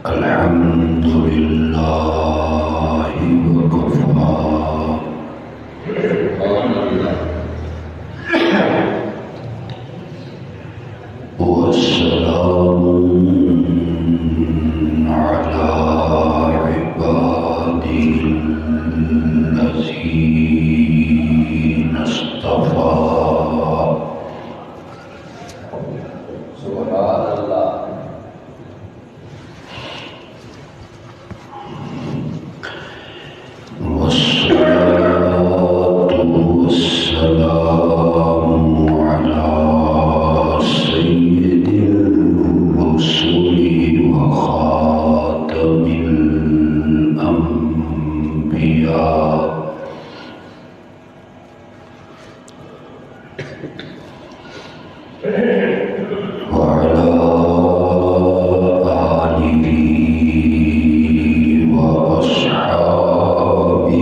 الحمد لله وكفى والسلام على عباده الذين اصطفى سبحان اللہ والصلاة والسلام على سيد الرسل وخاتم الأنبياء وعلى آله وأصحابه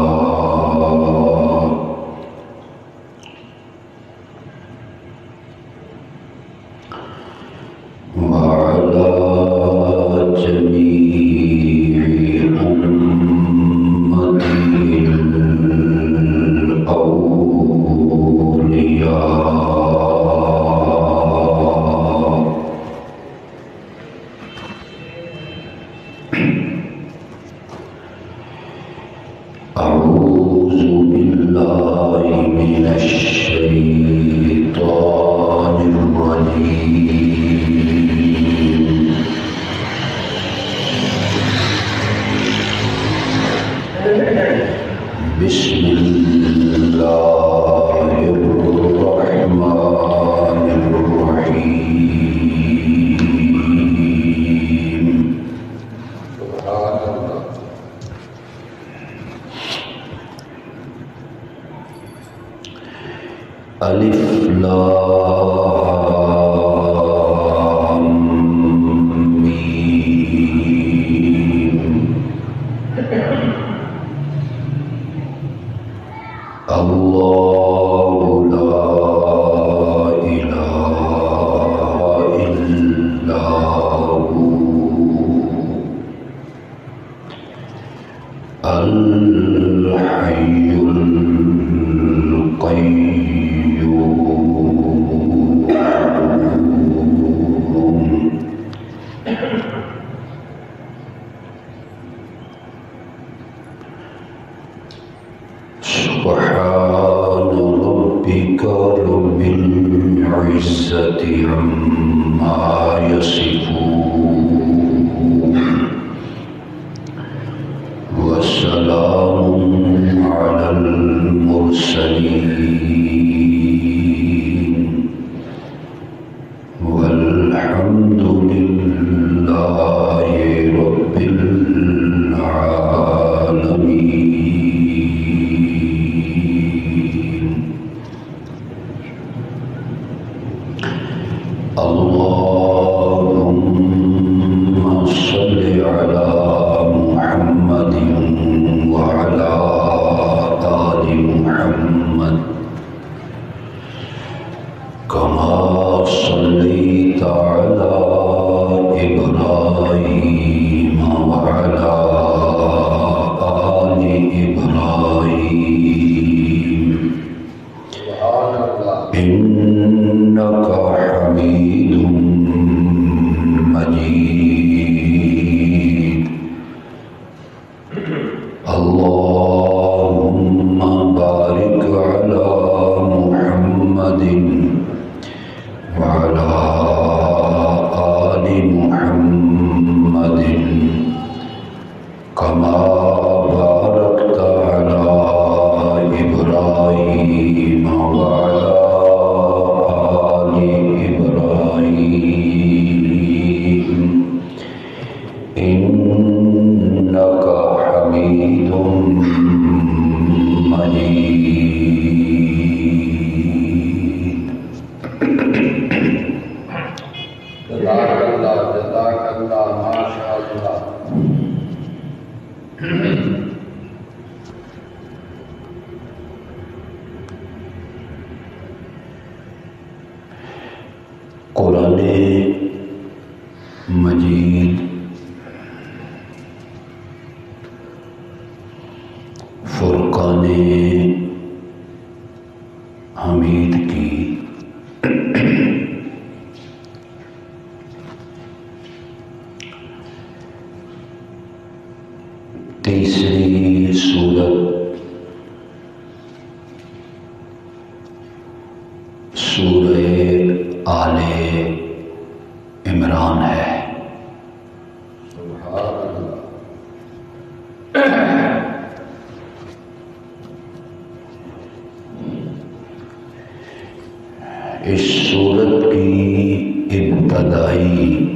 الأتقياء وعلى جميع أمته الأولياء أعوذ بالله من الشيطان الرجيم بسم الله الرحمن الرحيم سبحان اللہ ألف لام ميم الله لا إله إلا هو الحي القيوم سبحان ربك رب العزة عما يصفون وسلام على المرسلين والحمد لله رب العالمين. اللهم صل على محمد وعلى آل محمد كما صليت على إبراهيم وعلى آل إبراهيم سبحان اللہ إنك حميد مجيد. اللهم بارك على محمد وعلى آل محمد كما باركت على إبراهيم وعلى آل إبراهيم قرآن مجید فرقان حمید کی تیسری سورت سورہ آل عمران ہے۔ اس سورت کی ابتدائی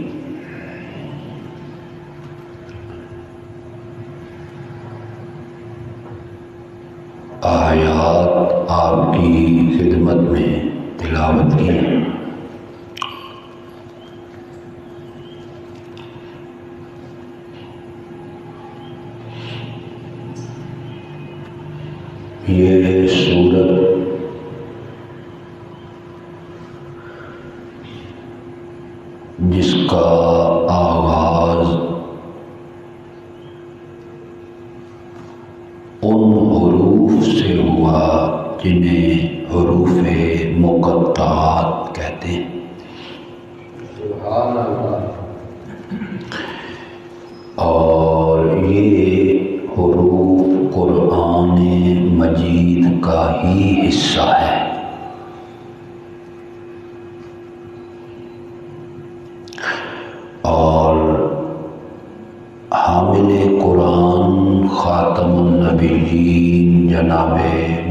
آیات آپ کی خدمت میں تلاوت کی۔ یہ سورت جس کا آغاز ان حروف سے ہوا جنہیں حروف مقطعات کہتے ہیں۔ سبحان اللہ۔ اور یہ حروف قرآن مجید کا ہی حصہ ہے۔ اور حامل قرآن خاتم النبیین جناب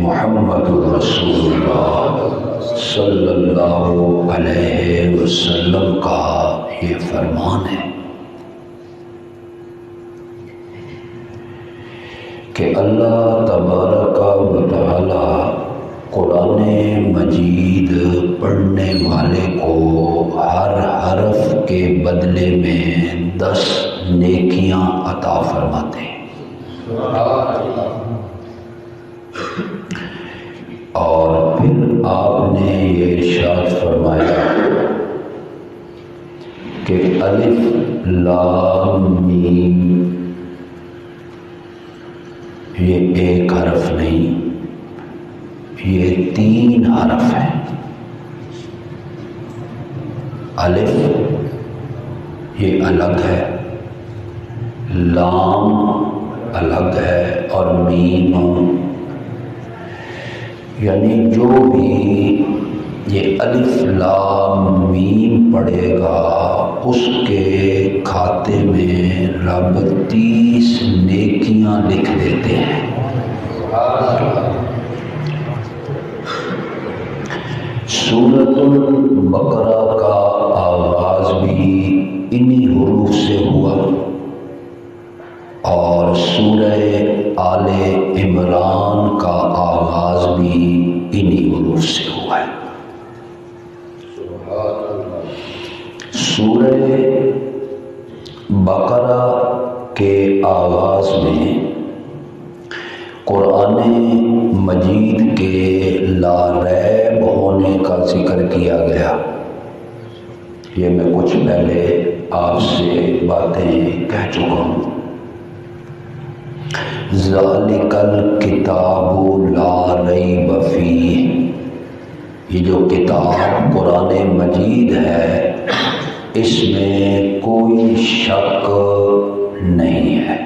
محمد رسول اللہ صلی اللہ علیہ وسلم کا یہ فرمان ہے کہ اللہ تبارک و تعالی قرآن مجید پڑھنے والے کو ہر حرف کے بدلے میں 10 نیکیاں عطا فرماتے ہیں۔ اور پھر آپ نے یہ ارشاد فرمایا کہ الف لام میم یہ ایک حرف نہیں، یہ 3 حرف ہیں۔ الف یہ الگ ہے، لام الگ ہے، اور میم یعنی جو بھی یہ الف لام میم پڑھے گا اس کے کھاتے میں رب 30 نیکیاں لکھ دیتے ہیں۔ سورۃ البقرہ کا آغاز بھی انہی حروف سے ہوا اور سورہ آل عمران کا آغاز بھی انہی حروف سے ہوا ہے۔ سورہ بقرہ کے آغاز میں قرآن مجید کے لا ریب ہونے کا ذکر کیا گیا۔ یہ میں کچھ پہلے آپ سے باتیں کہہ چکا ہوں۔ ذالک الکتاب لا ریب فیہ، یہ جو کتاب قرآن مجید ہے اس میں کوئی شک نہیں ہے۔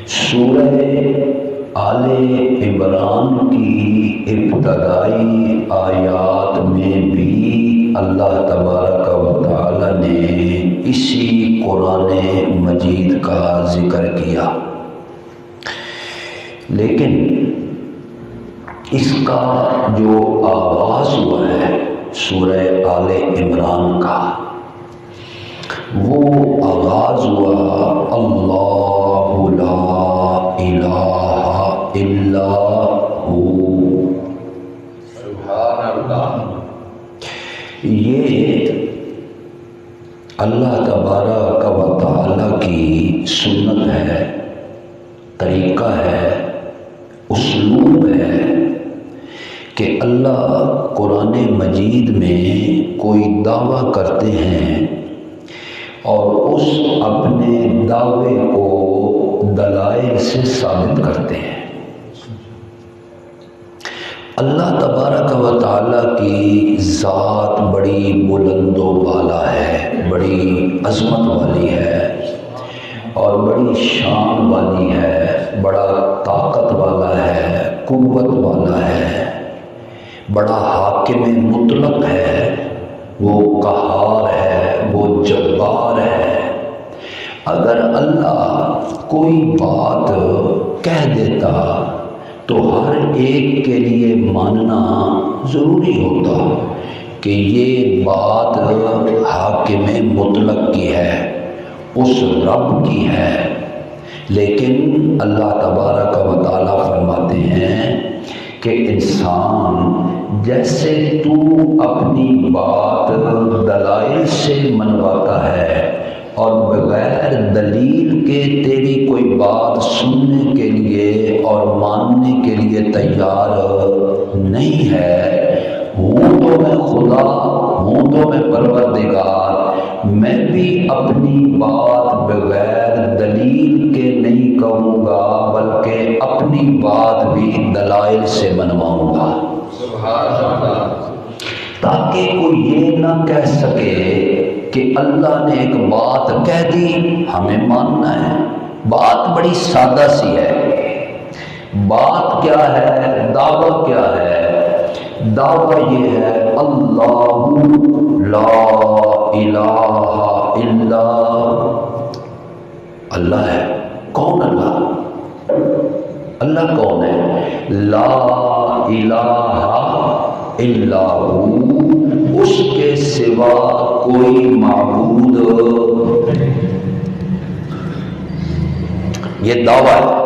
سورہ آل عمران کی ابتدائی آیات میں بھی اللہ تبارک و تعالی نے اسی قرآن مجید کا ذکر کیا، لیکن اس کا جو آغاز ہوا ہے سورہ آل عمران کا، وہ آغاز ہوا اللہ لا الہ الا ہو۔ سبحان اللہ۔ یہ اللہ تبارک و تعالی کی سنت ہے، طریقہ ہے، اسلوب ہے کہ اللہ قرآن مجید میں کوئی دعویٰ کرتے ہیں اور اس اپنے دعوے کو دلائل سے ثابت کرتے ہیں۔ اللہ تبارک و تعالیٰ کی ذات بڑی بلند و بالا ہے، بڑی عظمت والی ہے اور بڑی شان والی ہے، بڑا طاقت والا ہے، قوت والا ہے، بڑا حاکم مطلق ہے، وہ قہار ہے، وہ جبار ہے۔ اگر اللہ کوئی بات کہہ دیتا تو ہر ایک کے لیے ماننا ضروری ہوتا کہ یہ بات حاکم مطلق کی ہے، اس رب کی ہے، لیکن اللہ تبارک و تعالیٰ فرماتے ہیں کہ انسان جیسے تو اپنی بات دلائل سے منواتا ہے اور بغیر دلیل کے تیری کوئی بات سننے کے لیے اور ماننے کے لیے تیار نہیں ہے، ہوں تو میں خدا، ہوں تو میں پروردگار، میں بھی اپنی بات بغیر دلیل کے نہیں کہوں گا بلکہ اپنی بات بھی دلائل سے منواؤں گا، سبحان اللہ، تاکہ کوئی یہ نہ کہہ سکے کہ اللہ نے ایک بات کہہ دی ہمیں ماننا ہے۔ بات بڑی سادہ سی ہے۔ بات کیا ہے؟ دعویٰ کیا ہے؟ دعویٰ یہ ہے اللہ لا الہ الا اللہ ہے۔ کون اللہ؟ اللہ کون ہے؟ لا الہ الا ہو، اس کے سوا کوئی معبود، یہ دعویٰ ہے۔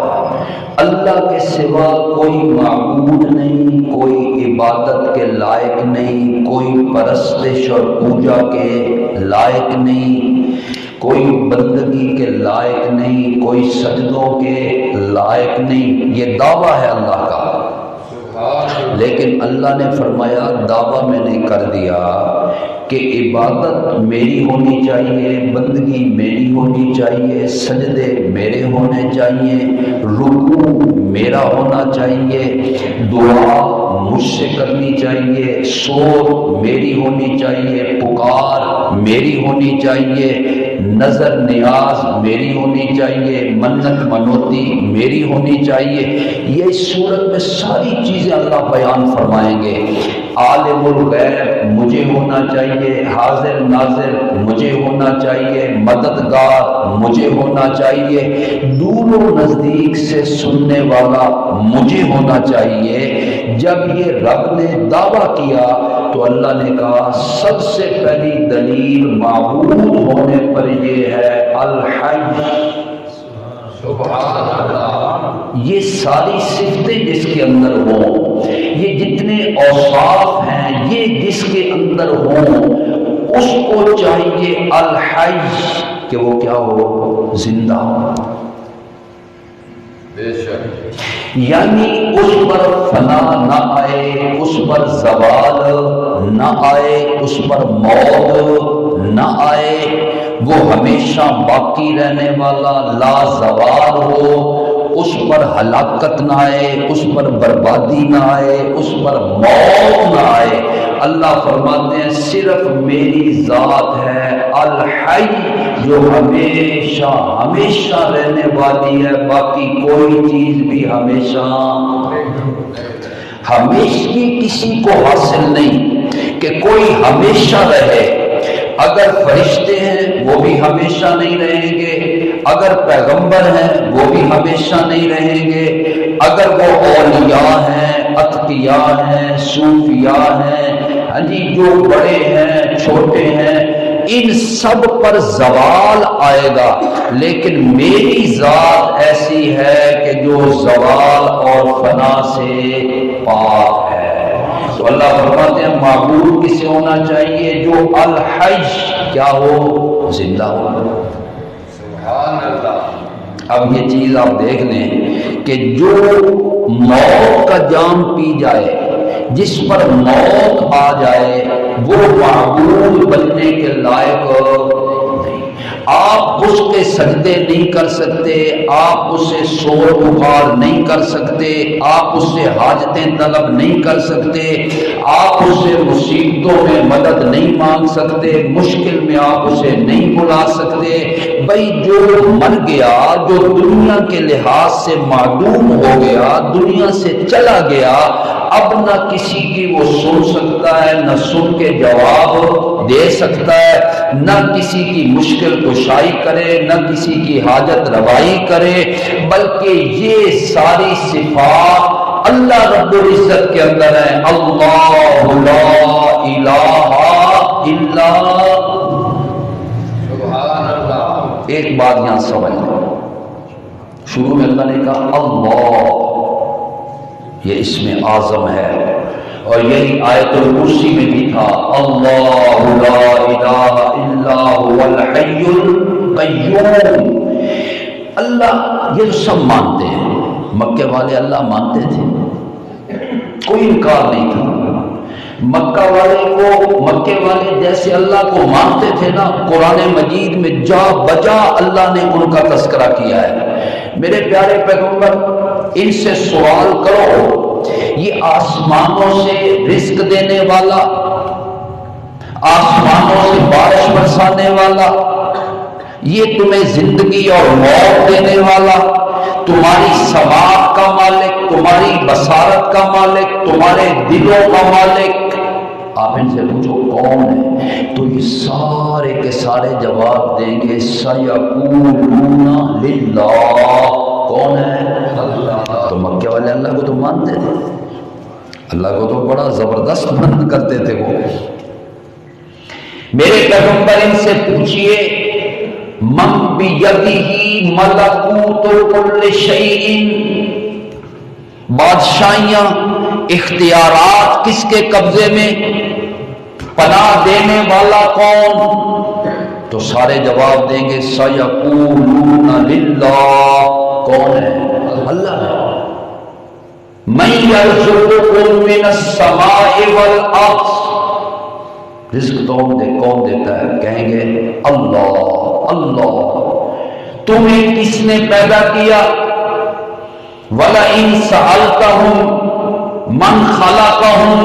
اللہ کے سوا کوئی معبود نہیں، کوئی عبادت کے لائق نہیں، کوئی پرستش اور پوجا کے لائق نہیں، کوئی بندگی کے لائق نہیں، کوئی سجدوں کے لائق نہیں، یہ دعویٰ ہے اللہ کا۔ لیکن اللہ نے فرمایا دعویٰ میں نے کر دیا کہ عبادت میری ہونی چاہیے، بندگی میری ہونی چاہیے، سجدے میرے ہونے چاہیے، رکوع میرا ہونا چاہیے، دعا مجھ سے کرنی چاہیے، سور میری ہونی چاہیے، پکار میری ہونی چاہیے، نظر نیاز میری ہونی چاہیے، منت منوتی میری ہونی چاہیے۔ یہ صورت میں ساری چیزیں اللہ بیان فرمائیں گے۔ عالم الغیب مجھے ہونا چاہیے، حاضر ناظر مجھے ہونا چاہیے، مددگار مجھے ہونا چاہیے، دور و نزدیک سے سننے والا مجھے ہونا چاہیے۔ جب یہ رب نے دعویٰ کیا تو اللہ نے کہا سب سے پہلی دلیل معبود ہونے پر یہ ہے الحی، سبحان اللہ۔ یہ ساری صفتیں جس کے اندر ہوں، یہ جتنے اوصاف ہیں یہ جس کے اندر ہوں، اس کو چاہیے الحی کہ وہ کیا ہو؟ زندہ ہو، بے شک، یعنی اس پر فنا نہ آئے، اس پر زوال نہ آئے، اس پر موت نہ آئے، وہ ہمیشہ باقی رہنے والا لا زوال ہو، اس پر ہلاکت نہ آئے، اس پر بربادی نہ آئے، اس پر موت نہ آئے۔ اللہ فرماتے ہیں صرف میری ذات ہے الحی جو ہمیشہ ہمیشہ رہنے والی ہے، باقی کوئی چیز بھی ہمیشہ ہمیشگی کسی کو حاصل نہیں کہ کوئی ہمیشہ رہے۔ اگر فرشتے ہیں وہ بھی ہمیشہ نہیں رہیں گے، اگر پیغمبر ہیں وہ بھی ہمیشہ نہیں رہیں گے، اگر وہ اولیاء ہیں، اتقیاء ہیں، صوفیاء ہیں، ہاں جی، جو بڑے ہیں چھوٹے ہیں، ان سب پر زوال آئے گا، لیکن میری ذات ایسی ہے کہ جو زوال اور فنا سے پاک ہے۔ تو اللہ فرماتے ہیں معبود کسے ہونا چاہیے؟ جو الحی کیا ہو؟ زندہ ہو۔ سبحان اللہ۔ اب یہ چیز آپ دیکھ لیں کہ جو موت کا جام پی جائے جس پر موت آ جائے وہ معبود بننے کے لائق نہیں۔ آپ اس کے سجدے نہیں کر سکتے، آپ اسے شور پکار نہیں کر سکتے، آپ اس سے حاجتیں طلب نہیں کر سکتے، آپ اسے مصیبتوں میں مدد نہیں مانگ سکتے، مشکل میں آپ اسے نہیں بلا سکتے۔ بھائی جو مر گیا، جو دنیا کے لحاظ سے معدوم ہو گیا، دنیا سے چلا گیا، اب نہ کسی کی وہ سن سکتا ہے، نہ سن کے جواب دے سکتا ہے، نہ کسی کی مشکل کشائی کرے، نہ کسی کی حاجت روائی کرے، بلکہ یہ ساری صفات اللہ رب العزت کے اندر ہے۔ اللہ لا الہ الا۔ سبحان اللہ۔ ایک بات یہاں سمجھ لیں، شروع میں اللہ نے کہا اللہ، یہ اسم اعظم ہے، اور یہی آیت الکرسی میں بھی تھا اللہ لا الہ الا هو الحی القیوم۔ اللہ، یہ سب مانتے ہیں، مکے والے اللہ مانتے تھے، کوئی انکار نہیں تھا۔ مکہ والے جیسے اللہ کو مانتے تھے نا، قرآن مجید میں جا بجا اللہ نے ان کا تذکرہ کیا ہے۔ میرے پیارے پیغمبر، ان سے سوال کرو، یہ آسمانوں سے رزق دینے والا، آسمانوں سے بارش برسانے والا، یہ تمہیں زندگی اور موت دینے والا، تمہاری سماعت کا مالک، تمہاری بصارت کا مالک، تمہارے دلوں کا مالک، آپ ان سے پوچھو کون ہے، تو یہ سارے کے سارے جواب دیں گے سَيَقُولُونَ لِلَّهِ۔ کون ہے؟ اللہ۔ تو مکے والے اللہ کو تو مانتے تھے، اللہ کو تو بڑا زبردست مند کرتے تھے وہ۔ میرے پیغمبر ان سے پوچھئے من بیدہ ملکوت کل شیء، بادشاہیاں، اختیارات کس کے قبضے میں، پناہ دینے والا کون؟ تو سارے جواب دیں گے سَيَقُولُونَ لِلَّهِ۔ کون ہے؟ اللہ ہے۔ مَن يَرْزُقُكُم مِّنَ السَّمَاءِ وَالْأَرْضِ، رزق کون دیتا ہے؟ کہیں گے اللہ۔ اللہ۔ تمہیں کس نے پیدا کیا؟ وَلَئِن سَأَلْتَهُم مَّن خَلَقَهُم،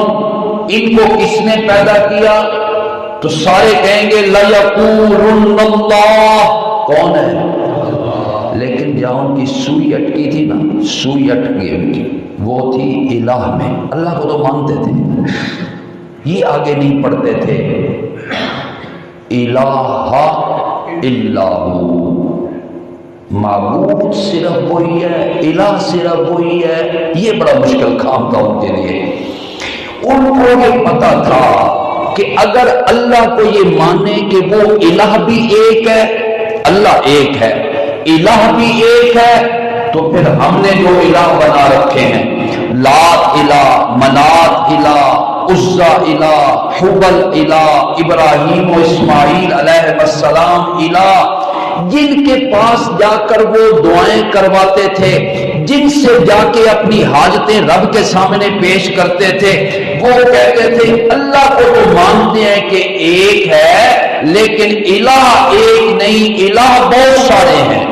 ان کو کس نے پیدا کیا؟ تو سارے کہیں گے لَيَقُولُنَّ اللَّهُ۔ کون ہے؟ لیکن جہاں ان کی سوئی اٹکی تھی نا، سوئی اٹکی ان کی، وہ تھی الہ میں۔ اللہ کو تو مانتے تھے، یہ آگے نہیں پڑھتے تھے الہ الا ہو، معبود صرف وہی ہے، الہ صرف وہی ہے۔ یہ بڑا مشکل کام تھا ان کے لیے۔ ان کو یہ پتا تھا کہ اگر اللہ کو یہ مانے کہ وہ الہ بھی ایک ہے، اللہ ایک ہے، الہ بھی ایک ہے، تو پھر ہم نے جو الہ بنا رکھے ہیں، لات الہ، منات الہ، عزا الہ، حبل الہ، ابراہیم و اسماعیل علیہ السلام الہ، جن کے پاس جا کر وہ دعائیں کرواتے تھے، جن سے جا کے اپنی حاجتیں رب کے سامنے پیش کرتے تھے، وہ کہتے تھے اللہ کو تو مانتے ہیں کہ ایک ہے، لیکن الہ ایک نہیں، الہ بہت سارے ہیں،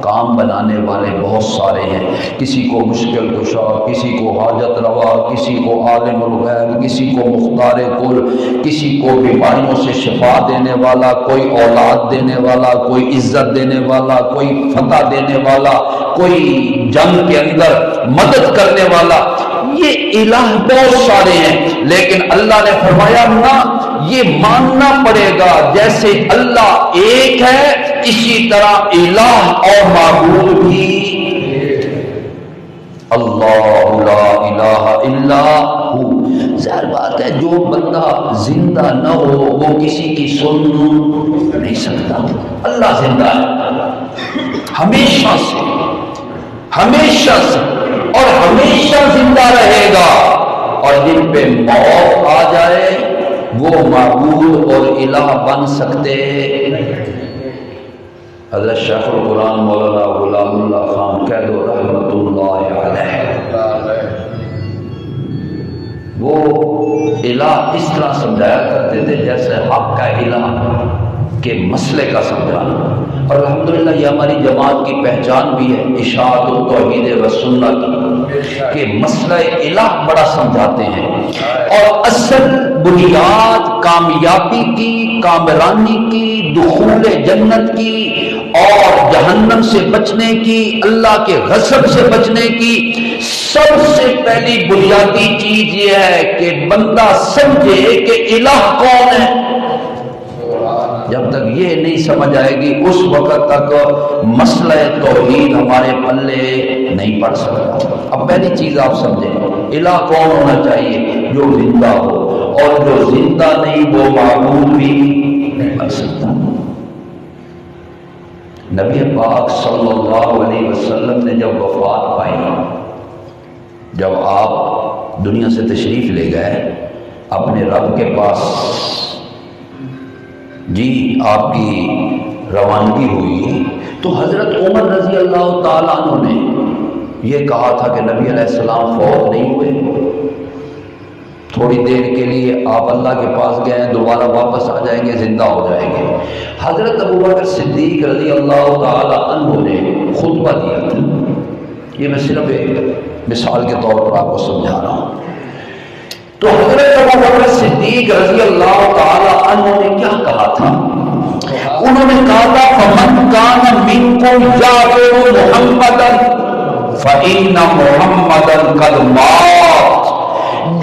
کام بنانے والے بہت سارے ہیں، کسی کو مشکل کشا، کسی کو حاجت روا، کسی کو عالم الغیب، کسی کو مختار کل، کسی کو بیماریوں سے شفا دینے والا، کوئی اولاد دینے والا، کوئی عزت دینے والا، کوئی فتح دینے والا، کوئی جنگ کے اندر مدد کرنے والا، یہ الہ بہت سارے ہیں۔ لیکن اللہ نے فرمایا نہ، یہ ماننا پڑے گا جیسے اللہ ایک ہے، اسی طرح الہ اور معبود بھی اللہ لا الہ الا ہو۔ ظاہر بات ہے جو بندہ زندہ نہ ہو وہ کسی کی سن نہیں سکتا، اللہ زندہ ہے ہمیشہ سے، ہمیشہ سے، اور ہمیشہ زندہ رہے گا، اور جن پہ موت آ جائے وہ معبود اور الہ بن سکتے۔ حضرت شیخ القرآن مولانا غلام اللہ خان قید رحمۃ اللہ علیہ وہ الہ اس طرح سمجھایا کرتے تھے جیسے حق کا الہ کے مسئلے کا سمجھانا. اور الحمدللہ یہ ہماری جماعت کی پہچان بھی ہے اشاعت التوحید و سنت کہ مسئلہ الہ بڑا سمجھاتے ہیں. اور اصل بنیاد کامیابی کی، کامرانی کی، دخول جنت کی اور جہنم سے بچنے کی، اللہ کے غضب سے بچنے کی سب سے پہلی بنیادی چیز یہ ہے کہ بندہ سمجھے کہ الہ کون ہے. جب تک یہ نہیں سمجھ آئے گی اس وقت تک مسئلہ توحید ہمارے پلے نہیں پڑ سکتا. اب پہلی چیز آپ سمجھیں الہ کون ہونا چاہیے؟ جو زندہ ہو، اور جو زندہ نہیں وہ معبود بھی نہیں بن سکتا. نبی پاک صلی اللہ علیہ وسلم نے جب وفات پائی، جب آپ دنیا سے تشریف لے گئے اپنے رب کے پاس، جی آپ کی روانگی ہوئی، تو حضرت عمر رضی اللہ تعالیٰ عنہ نے یہ کہا تھا کہ نبی علیہ السلام فوت نہیں ہوئے، تھوڑی دیر کے لیے آپ اللہ کے پاس گئے ہیں، دوبارہ واپس آ جائیں گے، زندہ ہو جائیں گے. حضرت ابوبکر صدیق رضی اللہ تعالیٰ عنہ نے خطبہ دیا تھا. یہ میں صرف ایک مثال کے طور پر آپ کو سمجھا رہا ہوں. تو حضرت ابوبکر صدیق رضی اللہ تعالیٰ عنہ نے کیا کہا تھا؟ انہوں نے کہا تھا فَمَنْ كَانَ مِنْكُمْ يَعْبُدُ مُحَمَّدًا فَإِنَّ مُحَمَّدًا قَدْ مَاتَ.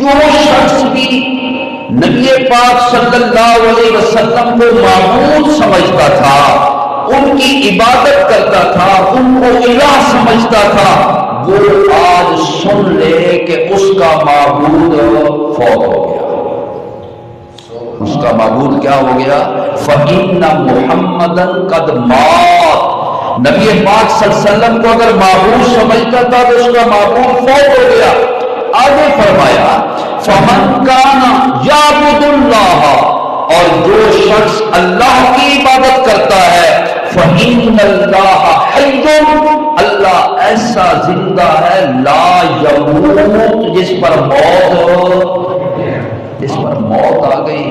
جو شخص بھی نبی پاک صلی اللہ علیہ وسلم کو معبود سمجھتا تھا، ان کی عبادت کرتا تھا، ان کو الہ سمجھتا تھا، وہ آج سن لے کہ اس کا معبود فوت ہو گیا. اس کا معبود کیا ہو گیا؟ فَإِنَّ مُحَمَّدًا قَدْ مَاتَ. نبی پاک صلی اللہ علیہ وسلم کو اگر معبود سمجھتا تھا تو اس کا معبود فوت ہو گیا. آگے فرمایا فَمَنْ كَانَ يَعْبُدُ اللَّهَ، اور جو شخص اللہ کی عبادت کرتا ہے فَإِنَّ اللَّهَ حَيٌّ، اللہ ایسا زندہ ہے لا يموت، جس پر موت آ گئی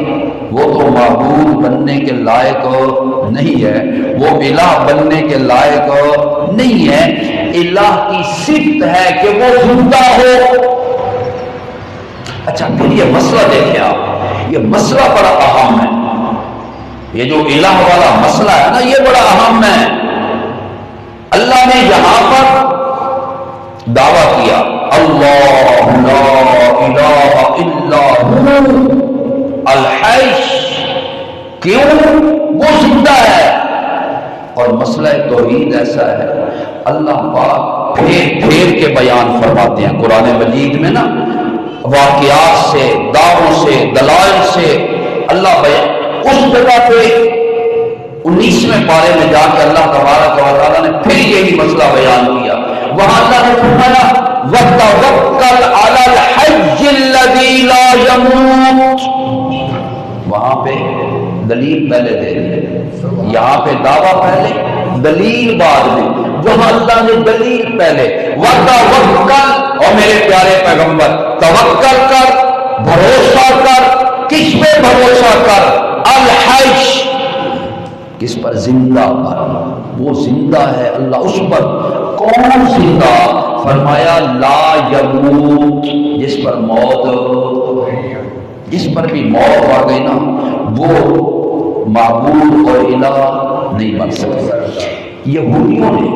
وہ تو معبود بننے کے لائق نہیں ہے، وہ الہ بننے کے لائق نہیں ہے. الہ کی صفت ہے کہ وہ زندہ ہو. اچھا پھر یہ مسئلہ دیکھیں آپ، یہ مسئلہ بڑا اہم ہے. یہ جو الہ والا مسئلہ ہے نا یہ بڑا اہم ہے. اللہ نے یہاں پر دعویٰ کیا اللہ لا الہ الا هو الحی، کیوں؟ وہ زندہ ہے. اور مسئلہ توحید ایسا ہے اللہ پاک پھیر کے بیان فرماتے ہیں قرآن مجید میں نا، واقعات سے، دعووں سے، دلائل سے اللہ بیان. اس جگہ پہ 19ویں پارے میں جا کے اللہ تبارک و تعالیٰ نے پھر یہی مسئلہ بیان کیا. وہاں اللہ نے فرمایا وَتَوَكَّلْ عَلَى الْحَيِّ الَّذِي لَا يَمُوتُ. وہاں پہ دلیل پہلے دے دی، یہاں پہ دعویٰ پہلے دلیل بعد میں. وہاں اللہ نے دلیل پہلے وَتَوَكَّلْ، اور میرے پیارے پیغمبر توکل کر، بھروسہ کر. کس پہ بھروسہ کر؟ الحی، کس پر؟ زندہ پر. وہ زندہ ہے اللہ، اس پر. کون زندہ؟ فرمایا لا یموت، جس پر موت، جس پر بھی موت آ گئی نا وہ معبود اور الہ نہیں بن سکتا. یہودیوں نے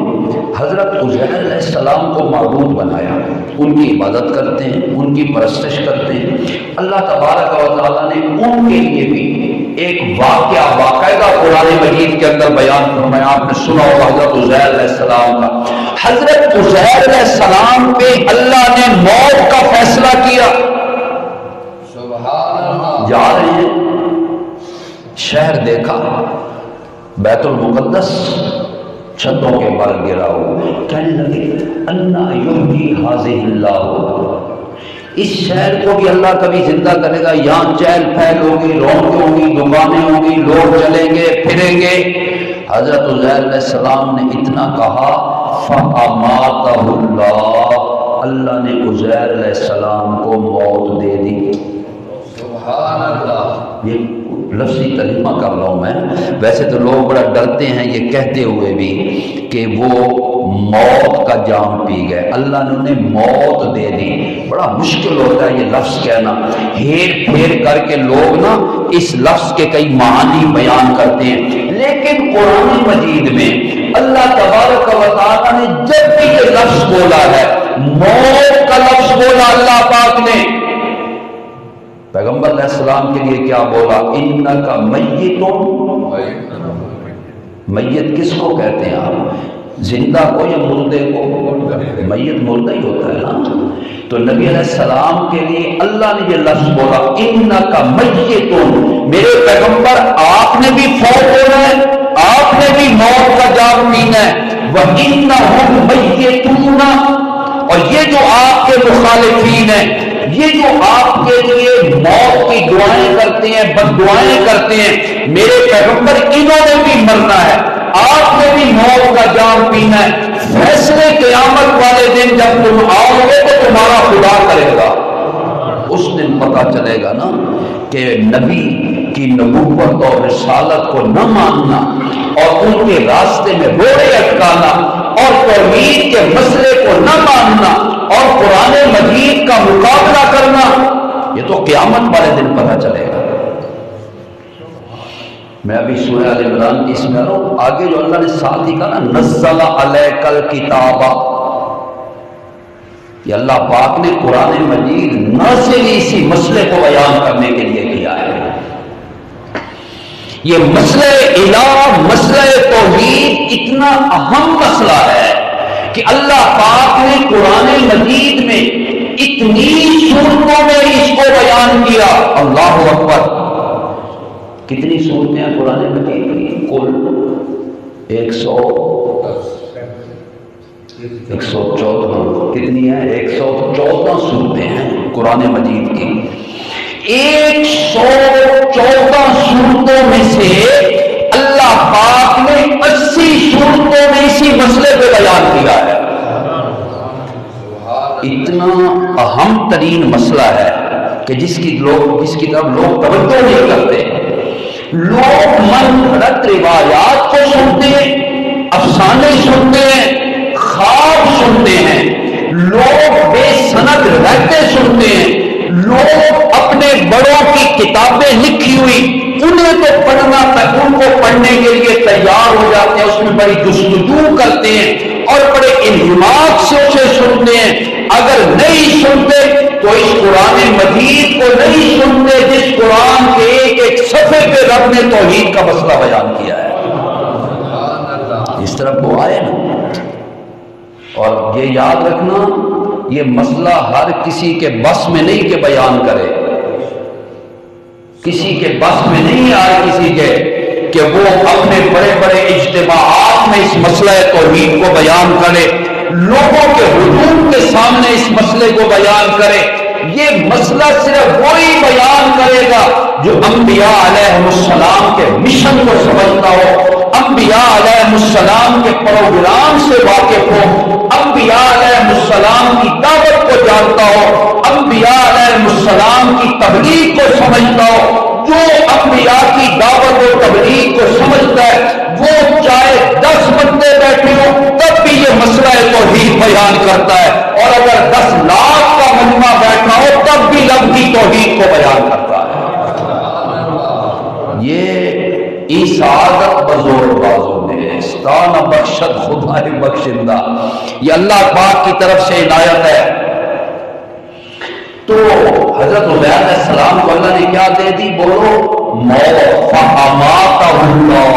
حضرت عزیر علیہ السلام کو معبود بنایا، ان کی عبادت کرتے ہیں، ان کی پرستش کرتے ہیں. اللہ تبارک و تعالیٰ نے ان کے لیے بھی ایک واقعہ باقاعدہ قرآن مجید کے اندر بیان فرمایا. آپ نے سنا ہوگا حضرت عزیر علیہ السلام کا. حضرت عزیر علیہ السلام پہ اللہ نے موت کا فیصلہ کیا. سبحان اللہ. جا رہے ہیں، شہر دیکھا بیت المقدس چھتوں کے بل گرا ہوا. کہنے لگے انا یحیی ھذہ اللہ، اس شہر کو بھی اللہ کبھی زندہ کرے گا. یہاں چہل پہل ہوگی، رونقیں ہوں گی، دکانیں ہوں گی، لوگ چلیں گے پھریں گے. حضرت عزیر علیہ السلام نے اتنا کہا فَأَمَاتَهُ اللَّهُ، اللہ نے عزیر علیہ السلام کو موت دے دی۔ سبحان اللہ۔ یہ لفظی ترجمہ کر رہا ہوں میں، ویسے تو لوگ بڑا ڈرتے ہیں یہ کہتے ہوئے بھی کہ وہ موت کا جام پی گئے، اللہ نے انہیں موت دے دی۔ بڑا مشکل ہوتا ہے یہ لفظ کہنا، ہیر پھیر کر کے لوگ نا اس لفظ کے کئی معانی بیان کرتے ہیں، لیکن قرآن مجید میں اللہ تبارک و تعالیٰ نے جب بھی یہ لفظ بولا ہے، موت کا لفظ بولا اللہ پاک نے، پیغمبر علیہ السلام کے لیے کیا بولا؟ انکا میتون۔ میت کس کو کہتے ہیں آپ؟ زندہ کو یا مردے کو؟ میت مردہ ہی ہوتا ہے نا۔ تو نبی علیہ السلام کے لیے اللہ نے یہ لفظ بولا انکا میتون، میرے پیغمبر آپ نے بھی فوت ہونا ہے، آپ نے بھی موت کا جام پینا ہے۔ وَإِنَّهُمْ مَيِّتُونَ، اور یہ جو آپ کے مخالفین ہیں، یہ جو آپ کے لیے موت کی دعائیں کرتے ہیں، بد دعائیں کرتے ہیں، میرے پیغمبر انہوں نے بھی مرنا ہے، آپ نے بھی موت کا جام پینا ہے۔ فیصلے قیامت والے دن جب تم آؤ گے تو تمہارا خدا کرے گا، اس دن پتہ چلے گا نا کہ نبی کی نبوت اور رسالت کو نہ ماننا اور ان کے راستے میں روڑے اٹکانا اور توحید کے مسئلے کو نہ ماننا اور قرآن مجید کا مقابلہ کرنا، یہ تو قیامت والے دن پتہ چلے گا۔ میں ابھی سورہ آل عمران کی اس میں آگے جو اللہ نے ساتھ ہی کہا نا نزل علیک الکتاب، یہ اللہ پاک نے قرآن مجید نہ صرف اسی مسئلے کو بیان کرنے کے لیے کیا ہے، یہ مسئلہ الہ، مسئلہ توحید اتنا اہم مسئلہ ہے کہ اللہ پاک نے قرآن مجید میں اتنی صورتوں میں اس کو بیان کیا۔ اللہ اکبر، کتنی صورتیں ہیں قرآن مجید کی؟ کل 114 کتنی ہیں؟ 114 صورتیں ہیں قرآن مجید کی۔ 114 صورتوں میں سے اللہ پاک نے 80 صورتوں میں اسی مسئلے پہ بیان کیا ہے۔ اتنا اہم ترین مسئلہ ہے کہ جس کی طرف لوگ توجہ نہیں کرتے۔ لوگ من گھڑت روایات کو سنتے ہیں، افسانے سنتے ہیں، خواب سنتے ہیں، لوگ بے سند رہتے سنتے ہیں، لوگ اپنے بڑوں کی کتابیں لکھی ہوئی انہیں تو پڑھنا تک ان کو پڑھنے کے لیے تیار ہو جاتے ہیں، اس میں بڑی جستجو کرتے ہیں اور بڑے انہماک سے اسے سنتے ہیں۔ اگر نہیں سنتے تو اس قرآن مجید کو نہیں سنتے جس قرآن کے ایک ایک صفحے پہ رب نے توحید کا مسئلہ بیان کیا ہے۔ اس طرح وہ آئے نا، اور یہ یاد رکھنا یہ مسئلہ ہر کسی کے بس میں نہیں کہ بیان کرے، کسی کے بس میں نہیں آئے کسی کے کہ وہ اپنے بڑے بڑے اجتماعات میں اس مسئلہ توحید کو بیان کرے، لوگوں کے ہجوم کے سامنے اس مسئلے کو بیان کرے۔ یہ مسئلہ صرف وہی بیان کرے گا جو انبیاء علیہ السلام کے مشن کو سمجھتا ہو، انبیاء علیہ السلام کے پروگرام سے واقف ہو، انبیاء علیہ السلام کی دعوت کو جانتا ہو، انبیاء علیہ السلام کی تبلیغ کو سمجھتا ہو۔ جو انبیاء کی دعوت و تبلیغ کو سمجھتا ہے وہ چاہے 10 بندے بیٹھے ہوں تب بھی یہ مسئلہ توحید بیان کرتا ہے، اور اگر 10 لاکھ کا مجمع بیٹھا ہو تب بھی رب کی توحید کو بیان کرتا ہے۔ یہ عیسیٰ بزور بازو نے استان بخشت خدا بخشندہ، یہ اللہ پاک کی طرف سے عنایت ہے۔ تو حضرت عزیر علیہ السلام کو اللہ نے کیا دے دی؟ بولو موت، فاماتہ اللہ۔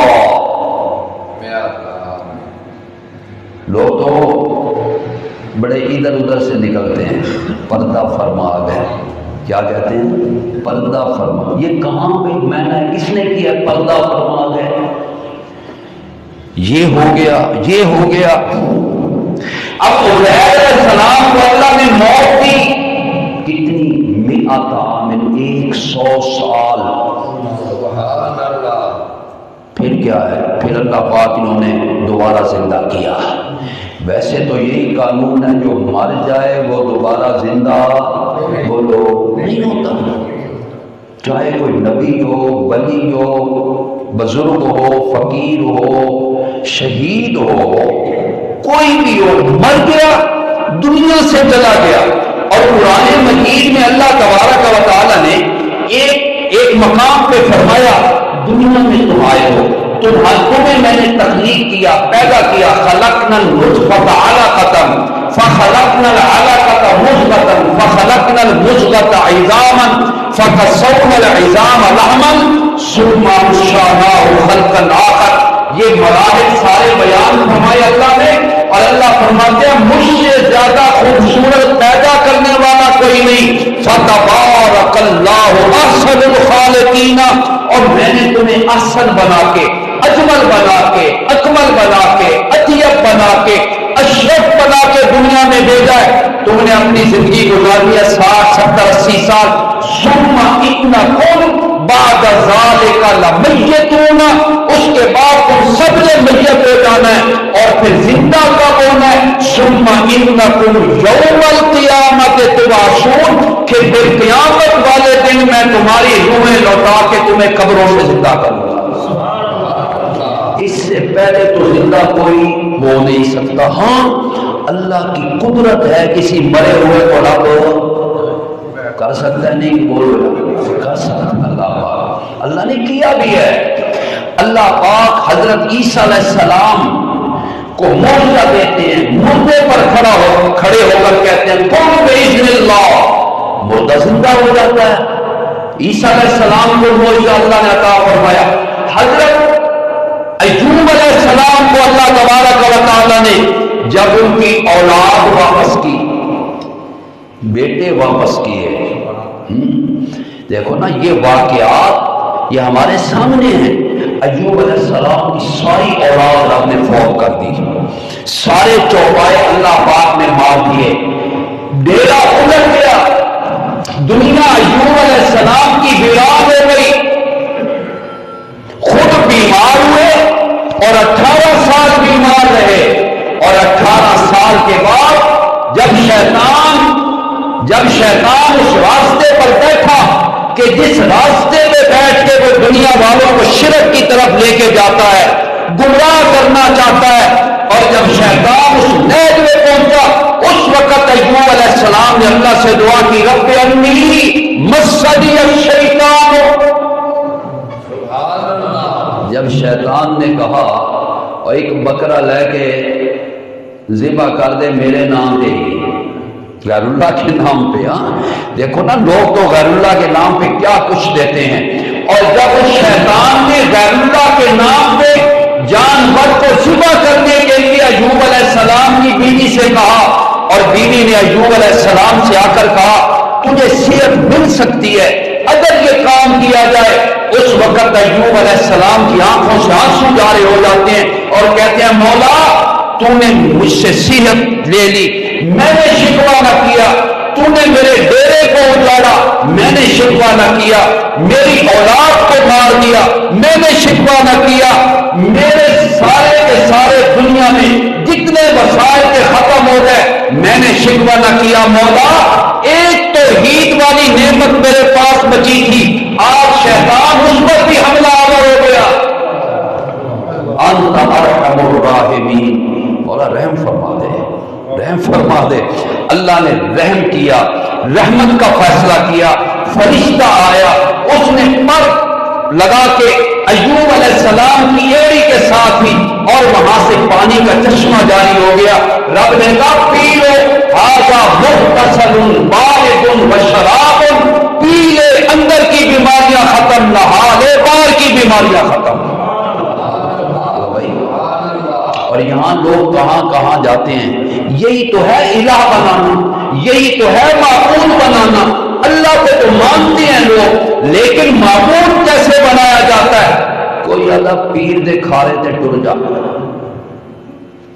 لوگ تو بڑے ادھر ادھر سے نکلتے ہیں، پردہ فرما گئے، کیا کہتے ہیں؟ پردہ فرما۔ یہ کہاں پہ میں نے کس نے کیا پردہ فرما گئے؟ یہ ہو گیا، یہ ہو گیا۔ اب عزیر علیہ السلام کو اللہ نے موت دی، کتنی؟ 100 عام، 100 سال۔ سبحان اللہ۔ پھر کیا ہے؟ پھر اللہ پاک انہوں نے دوبارہ زندہ کیا، ویسے تو یہی قانون ہے، جو مر جائے وہ دوبارہ زندہ بولو نہیں ہوتا، چاہے کوئی نبی ہو، ولی ہو، بزرگ ہو، فقیر ہو، شہید ہو، کوئی بھی ہو، مر گیا دنیا سے چلا گیا۔ اور قرآن مجید میں اللہ تبارک و تعالی نے ایک مقام پہ فرمایا دنیا میں تم آئے ہو، تمہیں میں نے تخلیق کیا، پیدا کیا، خلقنا النطفۃ علقۃ فخلقنا العلقۃ مضغۃ فخلقنا المضغۃ عظاما فكسونا العظام لحما ثم انشأناه خلقا آخر۔ یہ مراحل سارے بیان فرمائے اللہ نے، اور اللہ فرماتے ہیں مجھ سے زیادہ خوبصورت پیدا کرنے والا کوئی نہیں، فتبارک اللہ احسن الخالقین، اور میں نے تمہیں احسن بنا کے، اجمل بنا کے، اکمل بنا کے، اطیب بنا کے، اشرف بنا کے دنیا میں بھیجا ہے۔ تم نے اپنی زندگی گزاری ہے 60 70 80 سال، ثم انکم بعد ذالک لمیتون، اس کے بعد تم سب نے میت ہو جانا ہے، اور پھر زندہ کب ہونا ہے؟ ثم انکم یوم القیامت تبعثون، کہ پھر قیامت والے دن میں تمہاری روحیں لوٹا کے تمہیں قبروں سے زندہ کروں گا۔ اس سے پہلے تو زندہ کوئی ہو نہیں سکتا۔ ہاں اللہ کی قدرت ہے کسی مرے ہوئے کو رب کر سکتا ہے، نہیں بول رہا کر سکتا اللہ پاک، اللہ نے کیا بھی ہے۔ اللہ پاک حضرت عیسیٰ علیہ السلام کو معجزہ دیتے ہیں، مردے پر کھڑے ہو کر کہتے ہیں کن بإذن اللہ، مردہ زندہ ہو جاتا ہے۔ عیسیٰ علیہ السلام کو معجزہ اللہ نے عطا فرمایا۔ حضرت ایوب علیہ السلام کو اللہ تبارک و تعالی نے جب ان کی اولاد واپس کی، بیٹے واپس کیے، دیکھو نا یہ واقعات یہ ہمارے سامنے ہیں۔ ایوب علیہ السلام کی ساری اولاد رب نے فوت کر دی، سارے چوپائے اللہ پاک نے مار دیے، ڈیرا الٹ گیا، دنیا ایوب علیہ السلام کی ویران ہو گئی، خود بیمار ہوئے اور 18 سال بیمار رہے، اور 18 سال کے بعد جب شیطان اس راستے پر بیٹھا کہ جس راستے میں بیٹھ کے وہ دنیا والوں کو شرک کی طرف لے کے جاتا ہے، گمراہ کرنا چاہتا ہے، اور جب شیطان اس نیز میں پہنچا، اس وقت ایوب علیہ السلام نے اللہ سے دعا کی رب انی مسنی الشیطان، جب شیطان نے کہا اور ایک بکرا لے کے ذبح کر دے میرے نام پہ، غیر اللہ کے نام پہ، ہاں دیکھو نا لوگ تو غیر اللہ کے نام پہ کیا کچھ دیتے ہیں۔ اور جب اس شیطان نے غیر اللہ کے نام پہ جانور کو ذبح کرنے کے لیے ایوب علیہ السلام کی بیوی سے کہا، اور بیوی نے ایوب علیہ السلام سے آ کر کہا تجھے صحت مل سکتی ہے اگر یہ کام کیا جائے، اس وقت ایوب علیہ السلام کی آنکھوں سے آنسو جاری ہو جاتے ہیں اور کہتے ہیں مولا تو نے مجھ سے صحت لے لی، میں نے شکوہ نہ کیا، تو نے میرے ڈیرے کو اجاڑا، میں نے شکوہ نہ کیا، میری اولاد کو مار دیا، میں نے شکوہ نہ کیا، میرے سارے کے سارے دنیا میں جتنے وسائل کے ختم ہو گئے، میں نے شکوہ نہ کیا، مولا ایک توحید والی نعمت میرے پاس بچی تھی، آج شیطان اس پر بھی حملہ آور ہو گیا۔ انت ارحم الراحمین، مولا رحم فرما دے، رحم فرما دے۔ اللہ نے رحم کیا، رحمت کا فیصلہ کیا، فرشتہ آیا، اس نے پر لگا کے ایوب علیہ السلام کی ایڑی کے ساتھ ہی، اور وہاں سے پانی کا چشمہ جاری ہو گیا۔ رب نے کہا پی لو، ھذا مغتسل بارد وشراب، پی لے، اندر کی بیماریاں ختم، نہا لے، باہر کی بیماریاں ختم۔ اور یہاں لوگ کہاں کہاں جاتے ہیں، یہی تو ہے الہ بنانا، یہی تو ہے معبود بنانا۔ اللہ کو تو مانتے ہیں لوگ، لیکن معبود کیسے بنایا جاتا ہے؟ کوئی اللہ پیر دے کھارے تے ٹر جا،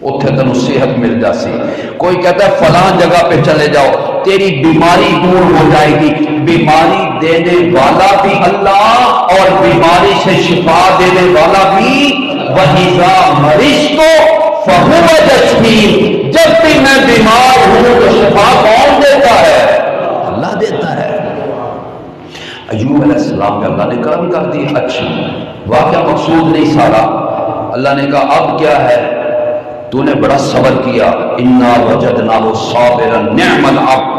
اتھے تنو صحت مل جاسی، کوئی کہتا ہے فلاں جگہ پہ چلے جاؤ تیری بیماری دور ہو جائے گی۔ بیماری دینے والا بھی اللہ اور بیماری سے شفا دینے والا بھی، وَإِذَا مَرِضْتُ فہو یشفین، جب بھی میں بیمار ہوں تو شفا کون دیتا ہے؟ اللہ دیتا ہے۔ ایوب علیہ السلام پہ اللہ نے کرم کر دی۔ اچھا واقعہ مقصود نہیں سارا، اللہ نے کہا اب کیا ہے، تو نے بڑا صبر کیا، انا وجدناہ صابرا نعم العبد،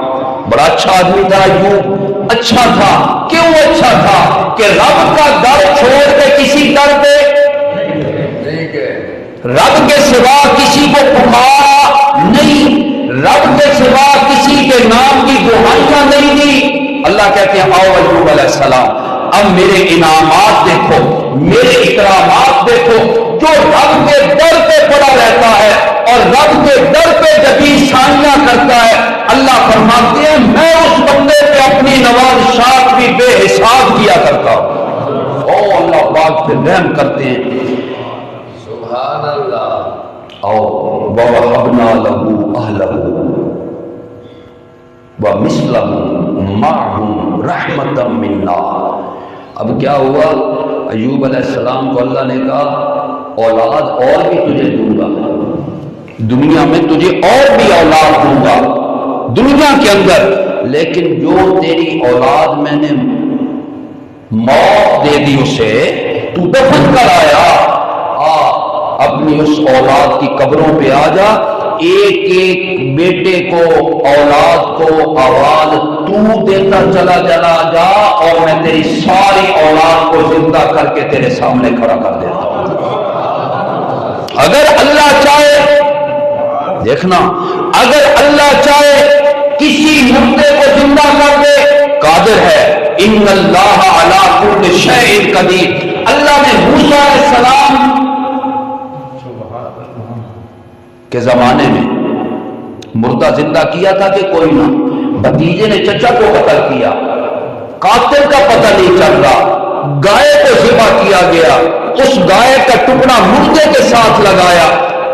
بڑا اچھا آدمی تھا ایوب، اچھا تھا۔ کیوں اچھا تھا؟ کہ رب کا در چھوڑ کے کسی در پہ رب کے سوا کسی کو پکارا نہیں، رب کے سوا کسی کے نام کی دعائیاں نہیں دی۔ اللہ کہتے ہیں آؤ ایوب علیہ السلام، اب میرے انعامات دیکھو، میرے اکرامات دیکھو، جو رب کے در پہ پڑا رہتا ہے اور رب کے در پہ جبھی شانیاں کرتا ہے، اللہ فرماتے ہیں میں اس بندے پہ اپنی نوازشات بھی بے حساب کیا کرتا ہوں۔ او اللہ پاک پہ رحم کرتے ہیں۔ سبحان اللہ۔ اور وَوَهَبْنَا لَهُ أَهْلَهُ وَمِثْلَهُمْ مَعَهُمْ رَحْمَةً مِنَّا۔ اب کیا ہوا؟ ایوب علیہ السلام کو اللہ نے کہا اولاد اور بھی تجھے دوں گا، دنیا میں تجھے اور بھی اولاد دوں گا دنیا کے اندر، لیکن جو تیری اولاد میں نے موت دے دی اسے تو دفن کر آیا، اپنی اس اولاد کی قبروں پہ آ جا، ایک ایک بیٹے کو اولاد کو آواز تو دیتا چلا جا، اور میں تیری ساری اولاد کو زندہ کر کے تیرے سامنے کھڑا کر دیتا ہوں۔ اگر اللہ چاہے، دیکھنا، اگر اللہ چاہے کسی مردے کو زندہ کر دے، قادر ہے۔ ان اللہ علی کل شیء قدیر۔ اللہ نے موسیٰ علیہ السلام کے زمانے میں مردہ زندہ کیا تھا کہ کوئی نہ، بھتیجے نے چچا کو قتل کیا، قاتل کا پتہ نہیں چل رہا، گائے کو ذبح کیا گیا، اس گائے کا ٹکڑا مردے کے ساتھ لگایا،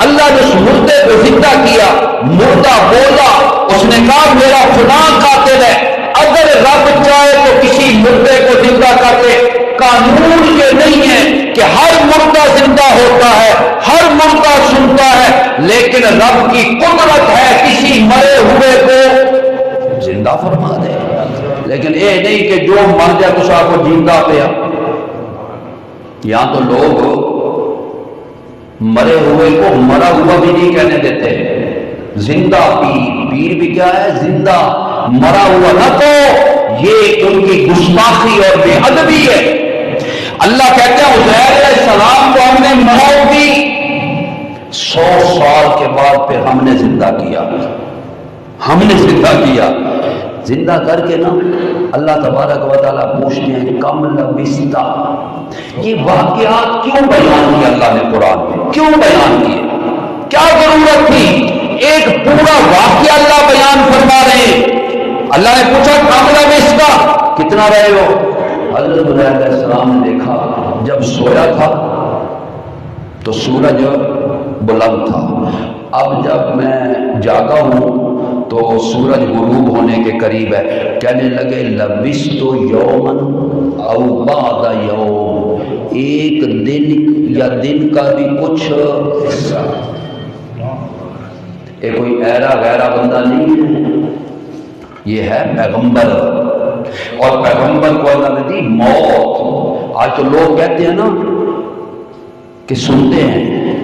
اللہ نے اس مردے کو زندہ کیا، مردہ بولا، اس نے کہا میرا فلاں قاتل ہے۔ اگر رب چاہے تو کسی مردے کو زندہ کر دے، قانون یہ نہیں ہے کہ ہر مردہ زندہ ہوتا ہے، ہر مردہ سنتا ہے، لیکن رب کی قدرت ہے کسی مرے ہوئے کو زندہ فرما دے۔ لیکن یہ نہیں کہ جو مر جائے تو آپ کو زندہ پیا۔ یہاں تو لوگ مرے ہوئے کو مرا ہوا بھی نہیں کہنے دیتے، زندہ پیر بھی کیا ہے؟ زندہ، مرا ہوا نہ تو، یہ ان کی گستاخی اور بے ادبی ہے۔ اللہ کہتے ہیں عزیر علیہ السلام کو ہم نے موت دی، 100 سال کے بعد پھر ہم نے زندہ کیا، ہم نے زندہ کیا، زندہ کر کے نا اللہ تبارک و تعالیٰ پوچھتے ہیں کم لبثت، یہ واقعات کیوں بیان کیا اللہ نے قرآن میں؟ کیوں بیان کیے؟ کیا ضرورت تھی؟ ایک پورا واقعہ اللہ بیان فرما رہے ہیں۔ اللہ نے پوچھا کم لبثت، کتنا رہے ہو؟ حضرت عزیر علیہ السلام نے دیکھا جب سویا تھا تو سورج بلند تھا، اب جب میں جاگا ہوں تو سورج غروب ہونے کے قریب ہے۔ کہنے لگے لبثت یومن او بعد یوم، ایک دن یا دن کا بھی کچھ حصہ۔ یہ کوئی ایرا غیرہ بندہ نہیں ہے، یہ ہے پیغمبر، اور پیغمبر کو اللہ نے دی موت۔ آج تو لوگ کہتے ہیں نا کہ سنتے ہیں،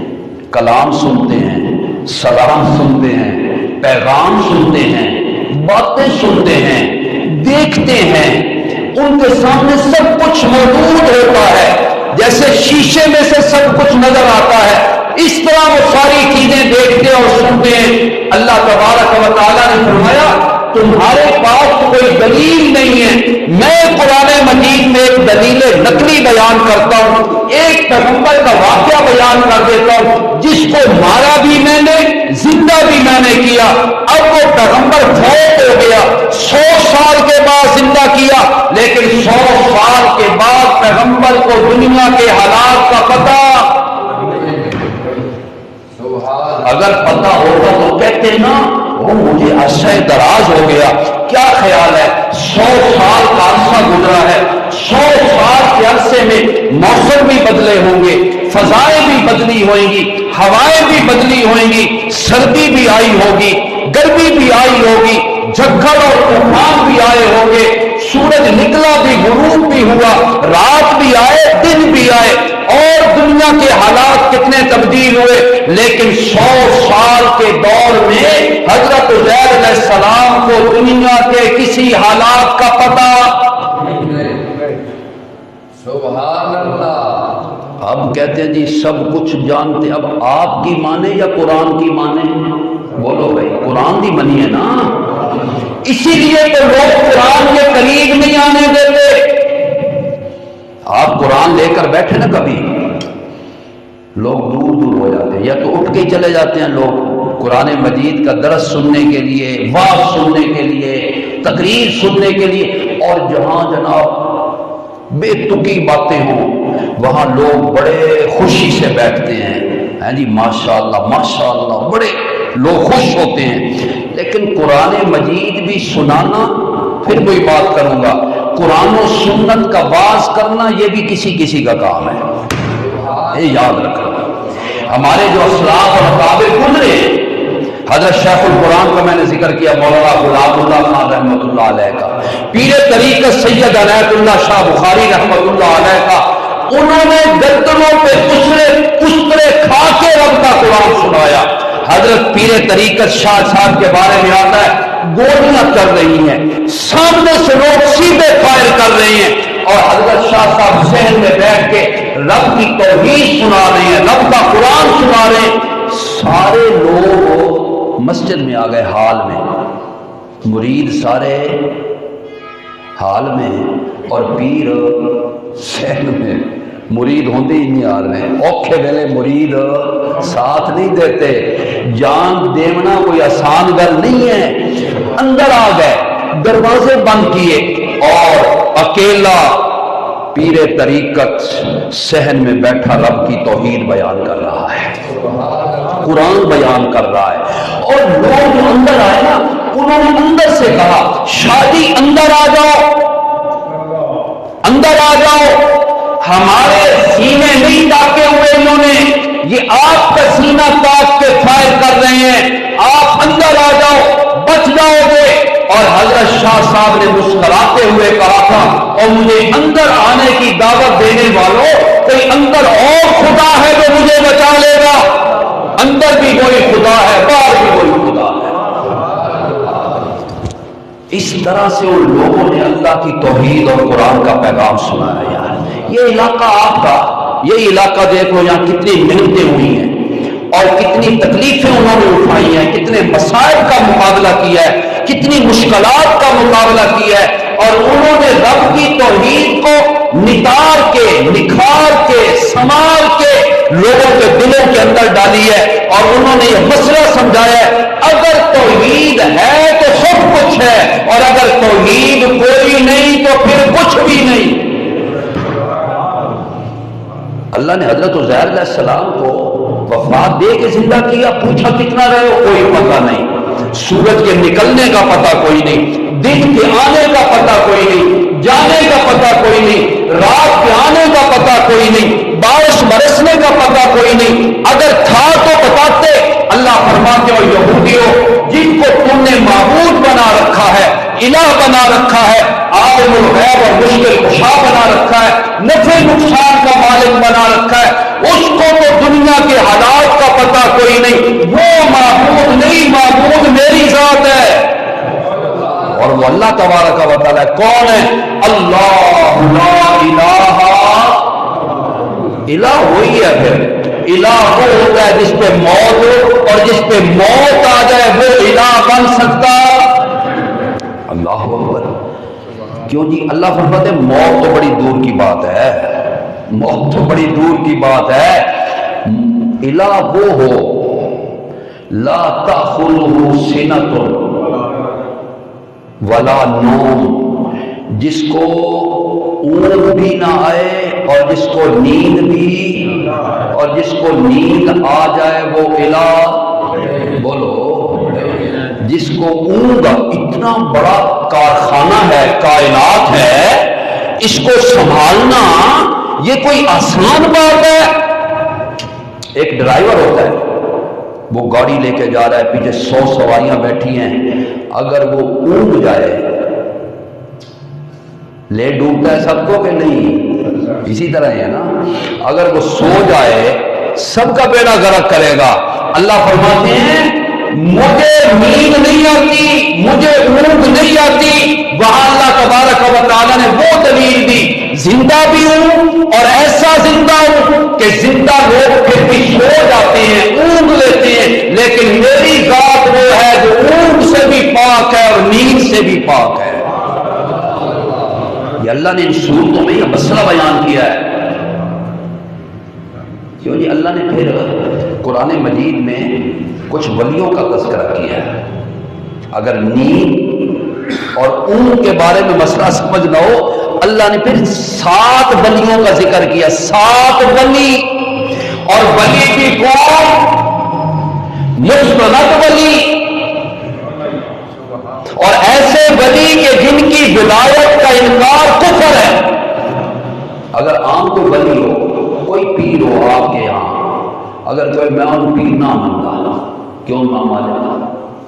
کلام سنتے ہیں، سلام سنتے ہیں، پیغام سنتے ہیں، باتیں سنتے ہیں، دیکھتے ہیں، ان کے سامنے سب کچھ موجود ہوتا ہے، جیسے شیشے میں سے سب کچھ نظر آتا ہے، اس طرح وہ ساری چیزیں دیکھتے اور سنتے ہیں۔ اللہ تبارک و تعالیٰ نے فرمایا تمہارے پاس کوئی دلیل نہیں ہے، میں قرآن مجید میں ایک دلیل نقلی بیان کرتا ہوں، ایک پیغمبر کا واقعہ بیان کر دیتا ہوں جس کو مارا بھی میں نے، زندہ بھی میں نے کیا، اب وہ پیغمبر فوت ہو گیا، 100 سال کے بعد زندہ کیا، لیکن 100 سال کے بعد پیغمبر کو دنیا کے حالات کا پتہ اگر پتہ ہوتا تو کہتے نا وہ مجھے عرصہ دراز ہو گیا، کیا خیال ہے 100 سال کا عرصہ گزرا ہے، 100 سال کے عرصے میں موسم بھی بدلے ہوں گے، فضائیں بھی بدلی ہوئیں گی، ہوائیں بھی بدلی ہوئیں گی، سردی بھی آئی ہوگی، گرمی بھی آئی ہوگی، جھکڑ اور طوفان بھی آئے ہوں گے، سورج نکلا بھی، غروب بھی ہوا، رات بھی آئے، دن بھی آئے، اور دنیا کے حالات کتنے تبدیل ہوئے، لیکن 100 سال کے دور میں حضرت عزیر علیہ السلام کو دنیا کے کسی حالات کا پتہ۔ سبحان اللہ۔ اب کہتے ہیں جی سب کچھ جانتے، اب آپ کی مانے یا قرآن کی مانے؟ بولو بھائی، قرآن کی منی ہے نا، اسی لیے تو لوگ قرآن کے قریب نہیں آنے دیتے۔ آپ قرآن لے کر بیٹھے نا، کبھی لوگ دور دور ہو جاتے ہیں، یا تو اٹھ کے ہی چلے جاتے ہیں لوگ قرآن مجید کا درس سننے کے لیے، واعظ سننے کے لیے، تقریر سننے کے لیے، اور جہاں جناب بے تکی باتیں ہوں وہاں لوگ بڑے خوشی سے بیٹھتے ہیں، ہاں جی ماشاءاللہ ماشاءاللہ، بڑے لوگ خوش ہوتے ہیں۔ لیکن قرآن مجید بھی سنانا، پھر وہی بات کروں گا، قرآن و سنت کا واعظ کرنا یہ بھی کسی کسی کا کام ہے، یہ یاد رکھنا۔ ہمارے جو اسلاف اور اکابر گزرے ہیں، حضرت شیخ القرآن کا میں نے ذکر کیا، مولانا غلام اللہ خان رحمۃ اللہ علیہ کا، پیر طریقت سید عنایت اللہ شاہ بخاری رحمۃ اللہ علیہ کا، انہوں نے گردنوں پہ کسرے کھا کے رب کا قرآن سنایا۔ حضرت پیر طریقت شاہ صاحب کے بارے میں آتا ہے، گولیاں چل رہی ہیں، سامنے سے لوگ سیدھے فائر کر رہے ہیں، اور حضرت شاہ صاحب ذہن میں بیٹھ کے رب کی توحید سنا رہے ہیں، رب کا قرآن سنا رہے ہیں۔ سارے لوگ مسجد میں آ گئے، حال میں، مرید سارے حال میں، اور پیر سہن میں، مرید ہوندے ہی نہیں آ رہے، اوکھے ویلے مرید ساتھ نہیں دیتے، جان دیونا کوئی آسان گل نہیں ہے۔ اندر آ گئے، دروازے بند کیے، اور اکیلا پیر طریقت صحن میں بیٹھا رب کی توحید بیان کر رہا ہے، قرآن بیان کر رہا ہے، اور لوگ جو اندر آئے نا، انہوں نے اندر سے کہا، شادی اندر آ جاؤ، اندر آ جاؤ، ہمارے سینے نہیں تاکے ہوئے انہوں نے، یہ آپ کا سینہ تاک کے فائر کر رہے ہیں، آپ اندر آ جاؤ، بچ جاؤ گے۔ اور حضرت شاہ صاحب نے مسکراتے ہوئے کہا تھا، اور مجھے اندر آنے کی دعوت دینے والوں، کوئی اندر اور خدا ہے جو مجھے بچا لے گا؟ اندر بھی کوئی خدا ہے، باہر بھی کوئی خدا ہے۔ اس طرح سے ان لوگوں نے اللہ کی توحید اور قرآن کا پیغام سنایا۔ یار یہ علاقہ آپ کا، یہ علاقہ دیکھو یہاں کتنی محنتیں ہوئی ہیں، اور کتنی تکلیفیں انہوں نے اٹھائی ہیں، کتنے مسائل کا مقابلہ کیا ہے، کتنی مشکلات کا مقابلہ کیا ہے، اور انہوں نے رب کی توحید کو نتار کے، نکھار کے، سنوار کے لوگوں کے دلوں کے اندر ڈالی ہے، اور انہوں نے یہ مسئلہ سمجھایا ہے، اگر توحید ہے تو سب کچھ ہے، اور اگر توحید کوئی نہیں تو پھر کچھ بھی نہیں۔ اللہ نے حضرت عزیر علیہ السلام کو وفات دے کے زندہ کیا، پوچھا کتنا رہے ہو، کوئی پتہ نہیں، سورج کے نکلنے کا پتہ کوئی نہیں، دن کے آنے کا پتہ کوئی نہیں، جانے کا پتہ کوئی نہیں، رات کے آنے کا پتہ کوئی نہیں، بارش برسنے کا پتہ کوئی نہیں، اگر تھا تو بتاتے۔ اللہ فرماتے ہو یہودیوں، جن کو تم نے معبود بنا رکھا ہے، الہ بنا رکھا ہے، عالم الغیب اور مشکل کشا بنا رکھا ہے، نفع نقصان کا مالک بنا رکھا ہے، اس کو تو دنیا کے حالات کا پتہ کوئی نہیں، وہ معبود نہیں، معبود میری ذات ہے، اور وہ اللہ تبارک و تعالی کون ہے؟ اللہ لا الہ، الہ وہی ہے، پھر الہ وہ ہوتا ہے جس پہ موت ہو، اور جس پہ موت آ جائے وہ الہ بن سکتا۔ اللہ اکبر، کیوں جی؟ اللہ فرماتے ہیں موت تو بڑی دور کی بات ہے، موت تو بڑی دور کی بات ہے، الہ وہ ہو لا تأخذہ سنۃ ولا نوم، جس کو اونگ بھی نہ آئے اور جس کو نیند بھی، اور جس کو نیند آ جائے وہ الہ، بولو، جس کو اونگ، اتنا بڑا کارخانہ ہے، کائنات ہے، اس کو سنبھالنا یہ کوئی آسان بات ہے؟ ایک ڈرائیور ہوتا ہے، وہ گاڑی لے کے جا رہا ہے، پیچھے 100 سواریاں بیٹھی ہیں، اگر وہ اونگ جائے، لے ڈوبتا ہے سب کو کہ نہیں؟ اسی طرح ہے نا، اگر وہ سو جائے سب کا بیڑا غرق کرے گا۔ اللہ فرماتے ہیں مجھے نیند نہیں آتی، مجھے اونگ نہیں آتی، وہاں اللہ تبارک و تعالیٰ نے وہ دلیل دی، زندہ بھی ہوں اور ایسا زندہ ہوں کہ زندہ لوگ پھر بھی سو جاتے ہیں، اونگ لیتے ہیں، لیکن میری ذات وہ ہے جو اونگ سے بھی پاک ہے اور نیند سے بھی پاک ہے۔ یہ اللہ نے ان صورتوں میں یہ مسئلہ بیان کیا ہے۔ کیوں جی؟ اللہ نے پھر قرآن مجید میں کچھ ولیوں کا تذکرہ کیا ہے۔ اگر نیند اور اونگ کے بارے میں مسئلہ سمجھ نہ ہو، اللہ نے پھر 7 ولیوں کا ذکر کیا، 7 ولی، اور ولی بھی کون؟ مستند ولی، اور ایسے ولی کہ جن کی ولایت کا انکار کفر ہے۔ اگر عام کوئی ولی ہو، کوئی پیر ہو آپ کے یہاں، اگر کوئی میں ان پیر نہ مانتا، کیوں نہ مانے؟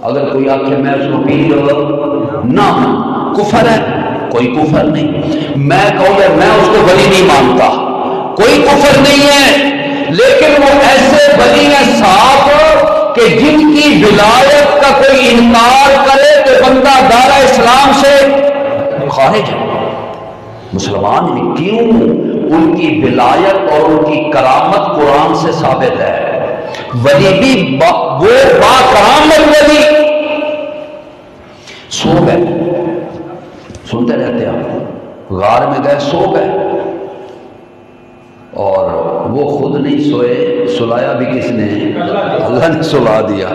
اگر کوئی آپ کے میں اس کو پیر نہ مان، کفر ہے؟ کوئی کفر نہیں۔ میں کہوں یا میں اس کو ولی نہیں مانتا، کوئی کفر نہیں ہے، لیکن وہ ایسے ولی ہیں صاحب کہ جن کی ولایت کا کوئی انکار کرے تو بندہ دارہ اسلام سے خارج ہے، مسلمان نہیں۔ کیوں؟ ان کی ولایت اور ان کی کرامت قرآن سے ثابت ہے۔ ولی بھی وہ با کرامت ولی سو گئے، سنتے رہتے ہیں، غار میں گئے، سو گئے، اور وہ خود نہیں سوئے، سلایا بھی کس نے؟ اللہ نے سلا دیا۔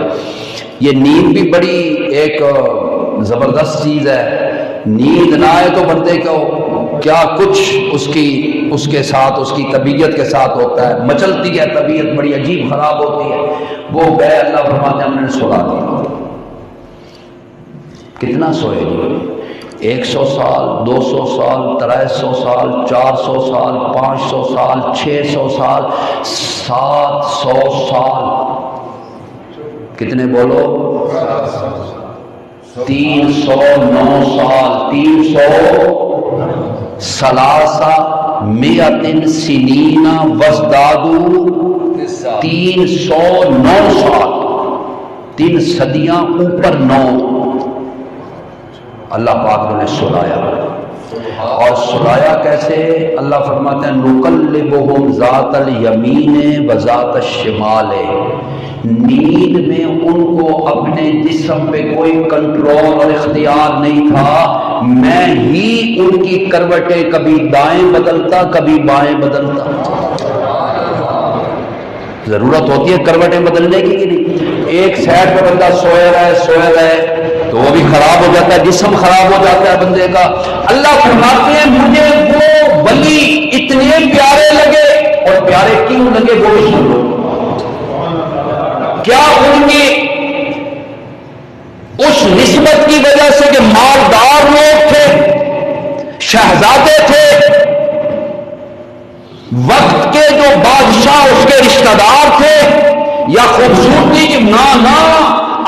یہ نیند بھی بڑی ایک زبردست چیز ہے۔ نیند نہ آئے تو بندے کو کیا کچھ اس کے ساتھ، اس کی طبیعت کے ساتھ ہوتا ہے، مچلتی ہے طبیعت، بڑی عجیب خراب ہوتی ہے۔ وہ گئے، اللہ فرماتے ہیں ہم نے سلا دیا۔ کتنا سوئے گی؟ 100 سال، 200 سال، 300 سال، 400 سال، 500 سال، 600 سال، 700 سال، کتنے بولو؟ 309 سال، 300 سنین وزدادو، 309 سال، 3 صدیاں اوپر 9، اللہ پاک نے سلایا۔ اور سلایا کیسے؟ اللہ فرماتے ہیں نقلبہم ذات الیمین و ذات الشمال، نیند میں ان کو اپنے جسم پہ کوئی کنٹرول اور اختیار نہیں تھا، میں ہی ان کی کروٹیں کبھی دائیں بدلتا کبھی بائیں بدلتا۔ ضرورت ہوتی ہے کروٹیں بدلنے کی کہ نہیں؟ ایک سائڈ پہ بندہ سوئے رہے تو وہ بھی خراب ہو جاتا ہے، جسم خراب ہو جاتا ہے بندے کا۔ اللہ فرماتے ہیں مجھے وہ ولی اتنے پیارے لگے، اور پیارے کیوں لگے وہ بھی سن لو۔ کیا ان کی اس نسبت کی وجہ سے کہ مالدار لوگ تھے، شہزادے تھے، وقت کے جو بادشاہ اس کے رشتہ دار تھے، یا خوبصورتی کی؟ نہ،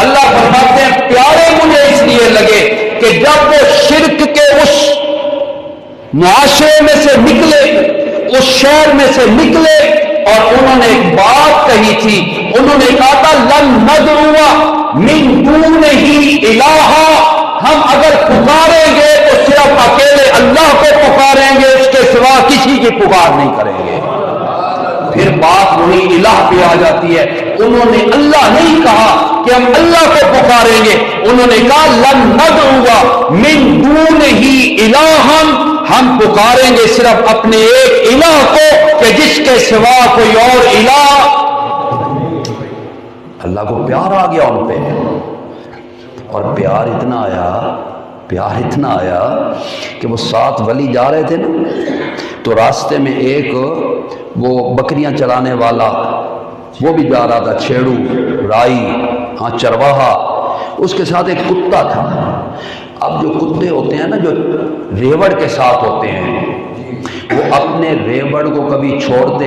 اللہ فرماتے ہیں پیارے مجھے اس لیے لگے کہ جب وہ شرک کے اس معاشرے میں سے نکلے، اس شہر میں سے نکلے، اور انہوں نے ایک بات کہی تھی، انہوں نے کہا تھا لن ندعو من دونہ الہا، ہم اگر پکاریں گے تو صرف اکیلے اللہ کو پکاریں گے، اس کے سوا کسی کی پکار نہیں کریں گے۔ پھر بات وہی الہ پہ آ جاتی ہے۔ انہوں نے اللہ نہیں کہا کہ ہم اللہ کو پکاریں گے، انہوں نے کہا لن ندعو من دونہ الہا، ہم پکاریں گے صرف اپنے ایک الہ کو کہ جس کے سوا کوئی اور الہ۔ اللہ کو پیار آ گیا ان پہ، اور پیار اتنا آیا کہ وہ 7 ولی جا رہے تھے نا، تو راستے میں ایک وہ بکریاں چلانے والا وہ بھی جا رہا تھا، چھیڑو رائی چرواہا، اس کے ساتھ ایک کتا تھا۔ اب جو کتے ہوتے ہیں نا جو ریوڑ کے ساتھ ہوتے ہیں، وہ اپنے ریوڑ کو کبھی چھوڑتے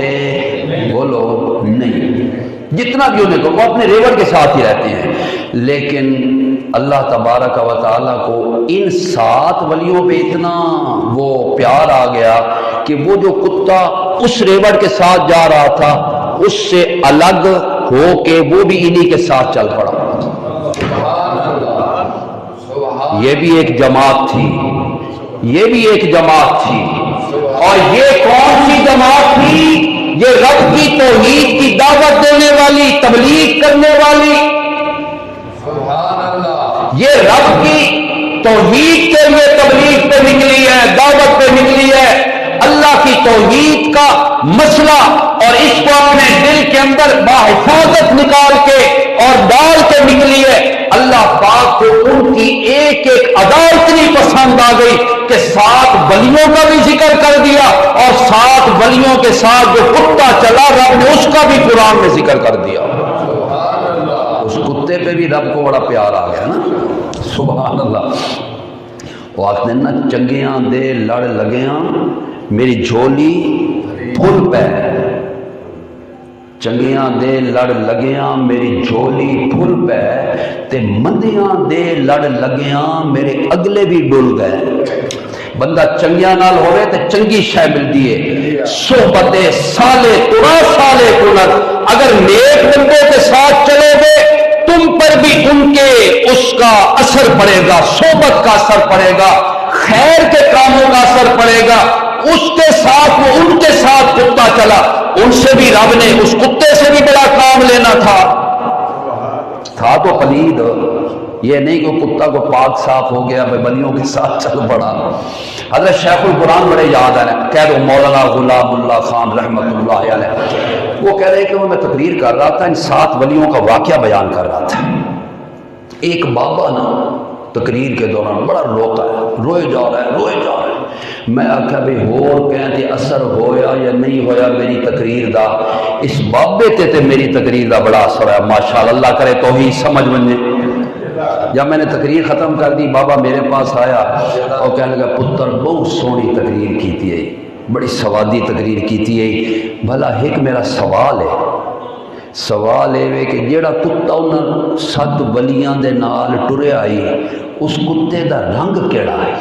بولو نہیں، جتنا بھی انہیں وہ اپنے ریوڑ کے ساتھ ہی رہتے ہیں. لیکن اللہ تبارک و تعالیٰ کو ان 7 ولیوں پہ اتنا وہ پیار آ گیا کہ وہ جو کتا اس ریوڑ کے ساتھ جا رہا تھا اس سے الگ ہو کے وہ بھی انہی کے ساتھ چل پڑا. یہ بھی ایک جماعت تھی، یہ بھی ایک جماعت تھی. اور یہ کون سی جماعت تھی؟ یہ رب کی توحید کی دعوت دینے والی، تبلیغ کرنے والی. یہ رب کی توحید کے لیے تبلیغ پہ نکلی ہے، دعوت پہ نکلی ہے، اللہ کی توحید کا مسئلہ اور اس کو اپنے دل کے اندر بحفاظت نکال کے اور ڈال کے نکلی ہے. اللہ پاک کو ان کی ایک ایک ادا اتنی پسند آ گئی کہ 7 ولیوں کا بھی ذکر کر دیا اور 7 ولیوں کے ساتھ جو کتا چلا رب نے اس کا بھی قرآن میں ذکر کر دیا. اس کتے پہ بھی رب کو بڑا پیار آ گیا نا. سبحان اللہ. وہ آخر نا چنگیاں دے لڑ لگیاں میری جھولی پھل پہ، چنگیاں دے لڑ لگیاں میری جھولی پھل پہ تے مندیاں دے لڑ لگیاں میرے اگلے بھی ڈل گئے. بندہ چنگیاں نال ہوئے تے چنگی شے ملتی ہے. صحبت سالے ترا سالے کنر، اگر نیک بندے کے ساتھ چلو گے تم پر بھی ان کے اس کا اثر پڑے گا، صحبت کا اثر پڑے گا، خیر کے کاموں کا اثر پڑے گا. اس کے ساتھ وہ ان کے ساتھ کتا چلا، ان سے بھی رب نے اس کتے سے بھی بڑا کام لینا تھا تو پلید. یہ نہیں کہ کتا کو پاک صاف ہو گیا بلیوں کے ساتھ چل پڑا. حضرت شیخ القرآن بڑے یاد آ رہے ہیں، کہہ دو مولانا غلام اللہ خان رحمۃ اللہ علیہ. وہ کہہ رہے کہ وہ میں تقریر کر رہا تھا، ان 7 ولیوں کا واقعہ بیان کر رہا تھا. ایک بابا نا تقریر کے دوران بڑا روتا ہے، روئے جا رہا ہے. میں آخیا بھی ہور کہتے اثر ہویا یا نہیں ہویا میری تقریر دا، اس بابے تے میری تقریر دا بڑا اثر ہے. ماشاءاللہ، اللہ کرے توحید سمجھ بنے. جب میں نے تقریر ختم کر دی بابا میرے پاس آیا اور کہنے لگا پتر بہت سونی تقریر کیتی ہے، بڑی سوادی تقریر کیتی ہے. بھلا ایک میرا سوال ہے کہ جیڑا کتا انہاں 7 ولیاں دے نال ٹرے آئی اس کتے دا رنگ کیڑا ہے؟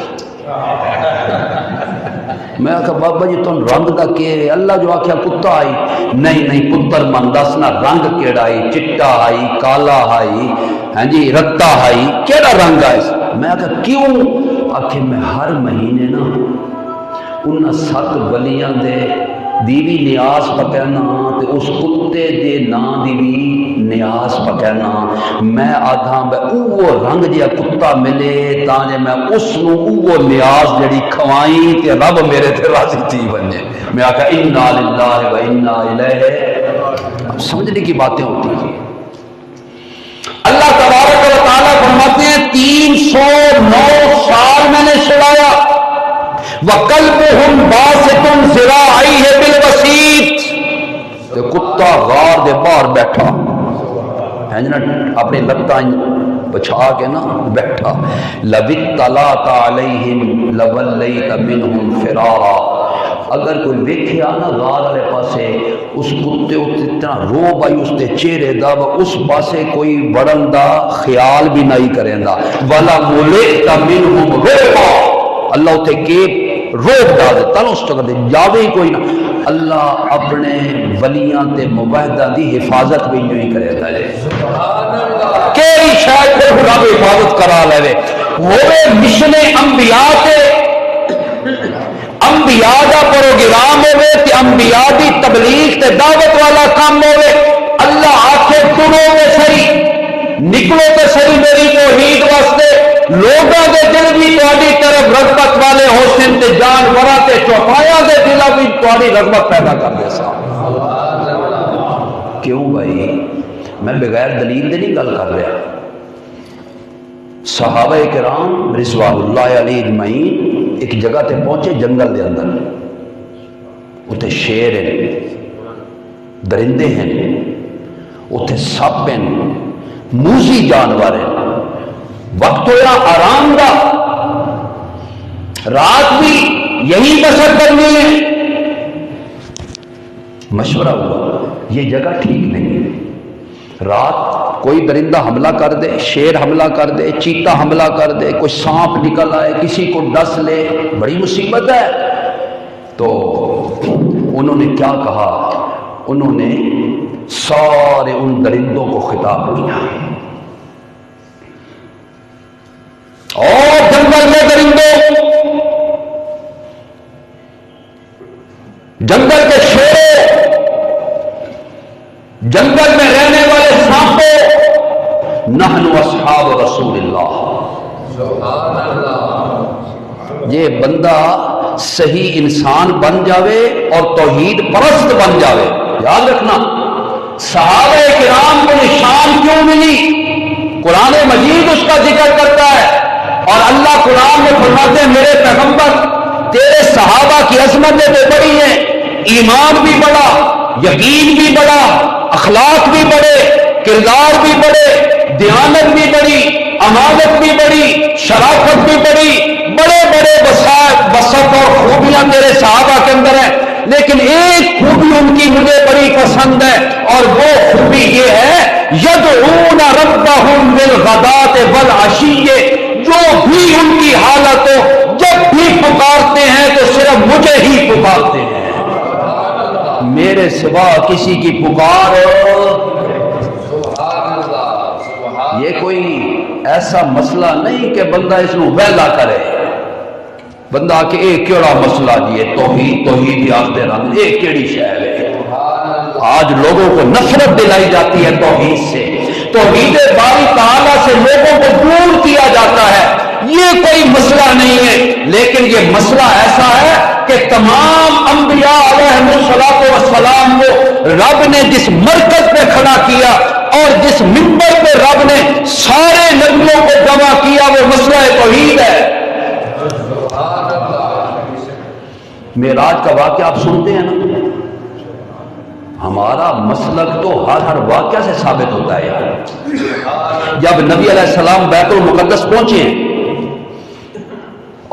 میں آخا بابا جی تم رنگ دا کہ اللہ جو آخیا کتا آئی نہیں پتر من دسنا رنگ کیڑا آئی، چٹا آئی، کالا آئی، ہاں جی رتا آئی، کیڑا رنگ آئی؟ میں آخا کیوں؟ آخے میں ہر مہینے نا انہاں 7 ولیاں دے دیوی نیاز پکینا تے اس کتے دے نا دیوی نیاز پکینا. میں آدھا وہ رنگ جہا کتا ملے تاکہ میں اس نو وہ نیاز جڑی کھوائی تے رب میرے تے راضی تھی بنے. میں آکھا انا للہ و انا الیہ. سمجھنے کی باتیں ہوتی ہیں. اللہ تبارک و تعالیٰ فرماتے ہیں 309 سال میں نے چلایا. وَقَلْبُهُمْ بَاسِطٌ ذِرَاعَيْهِ بِالْوَسِيطِ. تے کتا غار دے باہر بیٹھا ہے نا، اپنی لتاں بچھا کے نا بیٹھا. لَوِ اطَّلَعْتَ عَلَيْهِمْ لَوَلَّيْتَ مِنْهُمْ فِرَارًا. اگر کوئی ویکھیا نا غار والے پاسے اس کتے اتنا روب آئی اس دے چہرے دا اس پاسے کوئی بڑھن دا خیال بھی نہیں کریں دا. وَلَا مُلِئْتَ مِنْهُمْ رُعْبًا. اللہ تے کے روک ڈال دیتا نا اس جگہ جاوے ہی کوئی نہ. اللہ اپنے ولیاں تے مباہدہ دی حفاظت بھی جو ہی کرے گا. کئی شاید پھر رب حفاظت کرا لے ہوئے مشن انبیاء تے انبیاء دا پروگرام ہوئے تے انبیاء دی تبلیغ تے دعوت والا کام ہوئے. اللہ آکھے تنو میں صحیح نکلو تے صحیح میری توحید واسطے. لوگوں کے دل بھی تہاڈی طرف رغبت والے حسن تے جانوراں تے چوپایا دے دل بھی تہاڈی رغبت پیدا کر دے سا. کیوں بھائی؟ میں بغیر دلیل دے نہیں گل کر رہا. صحابہ کرام رضوان اللہ علیہ اجمعین ایک جگہ تے پہنچے جنگل دے اندر. اتنے شیر ہیں، درندے ہیں، اتنے سپ ہیں، موذی جانور ہیں. وقت ہویا آرام دا، رات بھی یہی بسر کرنی ہے. مشورہ ہوا یہ جگہ ٹھیک نہیں ہے. رات کوئی درندہ حملہ کر دے، شیر حملہ کر دے، چیتا حملہ کر دے، کوئی سانپ نکل آئے، کسی کو ڈس لے، بڑی مصیبت ہے. تو انہوں نے کیا کہا؟ انہوں نے سارے ان درندوں کو خطاب کیا، اور جنگل میں درندوں، جنگل کے شیروں، جنگل میں رہنے والے سانپوں، نحن اصحاب رسول اللہ. سبحان اللہ. یہ بندہ صحیح انسان بن جاوے اور توحید پرست بن جاوے. یاد رکھنا صحابہ کرام کو نشان کیوں ملی؟ قرآن مجید اس کا ذکر کرتا ہے، اور اللہ قرآن میں فرماتے ہیں میرے پیغمبر تیرے صحابہ کی عظمتیں تو بڑی ہیں، ایمان بھی بڑا، یقین بھی بڑا، اخلاق بھی بڑے، کردار بھی بڑے، دیانت بھی بڑی، امانت بھی بڑی، شرافت بھی بڑی، بڑے بڑے وصف اور خوبیاں تیرے صحابہ کے اندر ہیں. لیکن ایک خوبی ان کی مجھے بڑی پسند ہے، اور وہ خوبی یہ ہے یدعون ربهم بالغداۃ والعشی. جو بھی ان کی حالت ہو، جب بھی پکارتے ہیں تو صرف مجھے ہی پکارتے ہیں، میرے سوا کسی کی پکار. یہ کوئی ایسا مسئلہ نہیں کہ بندہ اس کو ویلا کرے. بندہ کہ ایک کیڑا مسئلہ جی ہے توحید، توحید یاد رنگ ایک کیڑی شہر ہے. آج لوگوں کو نفرت دلائی جاتی ہے توحید سے، توحید باری تعالیٰ سے لوگوں کو دور کیا جاتا ہے. یہ کوئی مسئلہ نہیں ہے، لیکن یہ مسئلہ ایسا ہے کہ تمام انبیاء علیہ السلام کو رب نے جس مرکز پہ کھڑا کیا اور جس منبر پہ رب نے سارے نبیوں کو جمع کیا، وہ مسئلہ توحید ہے. معراج کا واقعہ آپ سنتے ہیں نا، ہمارا مسلک تو ہر واقعہ سے ثابت ہوتا ہے یار. جب نبی علیہ السلام بیت المقدس پہنچے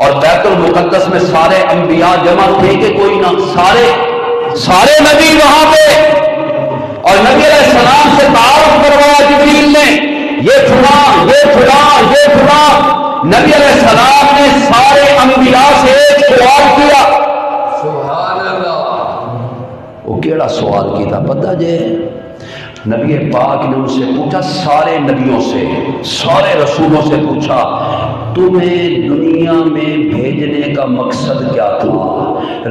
اور بیت المقدس میں سارے انبیاء جمع تھے کہ کوئی نہ، سارے نبی وہاں پہ، اور نبی علیہ السلام سے تعارف کروایا جبریل نے، یہ فلاں یہ فلاں یہ فلاں. نبی علیہ السلام نے سارے انبیاء سے ایک سوال کیا. سبحان اللہ. وہ کیڑا سوال کیا تھا پتہ جے؟ نبی پاک نے ان سے پوچھا، سارے نبیوں سے، سارے رسولوں سے پوچھا تمہیں دنیا میں بھیجنے کا مقصد کیا تھا؟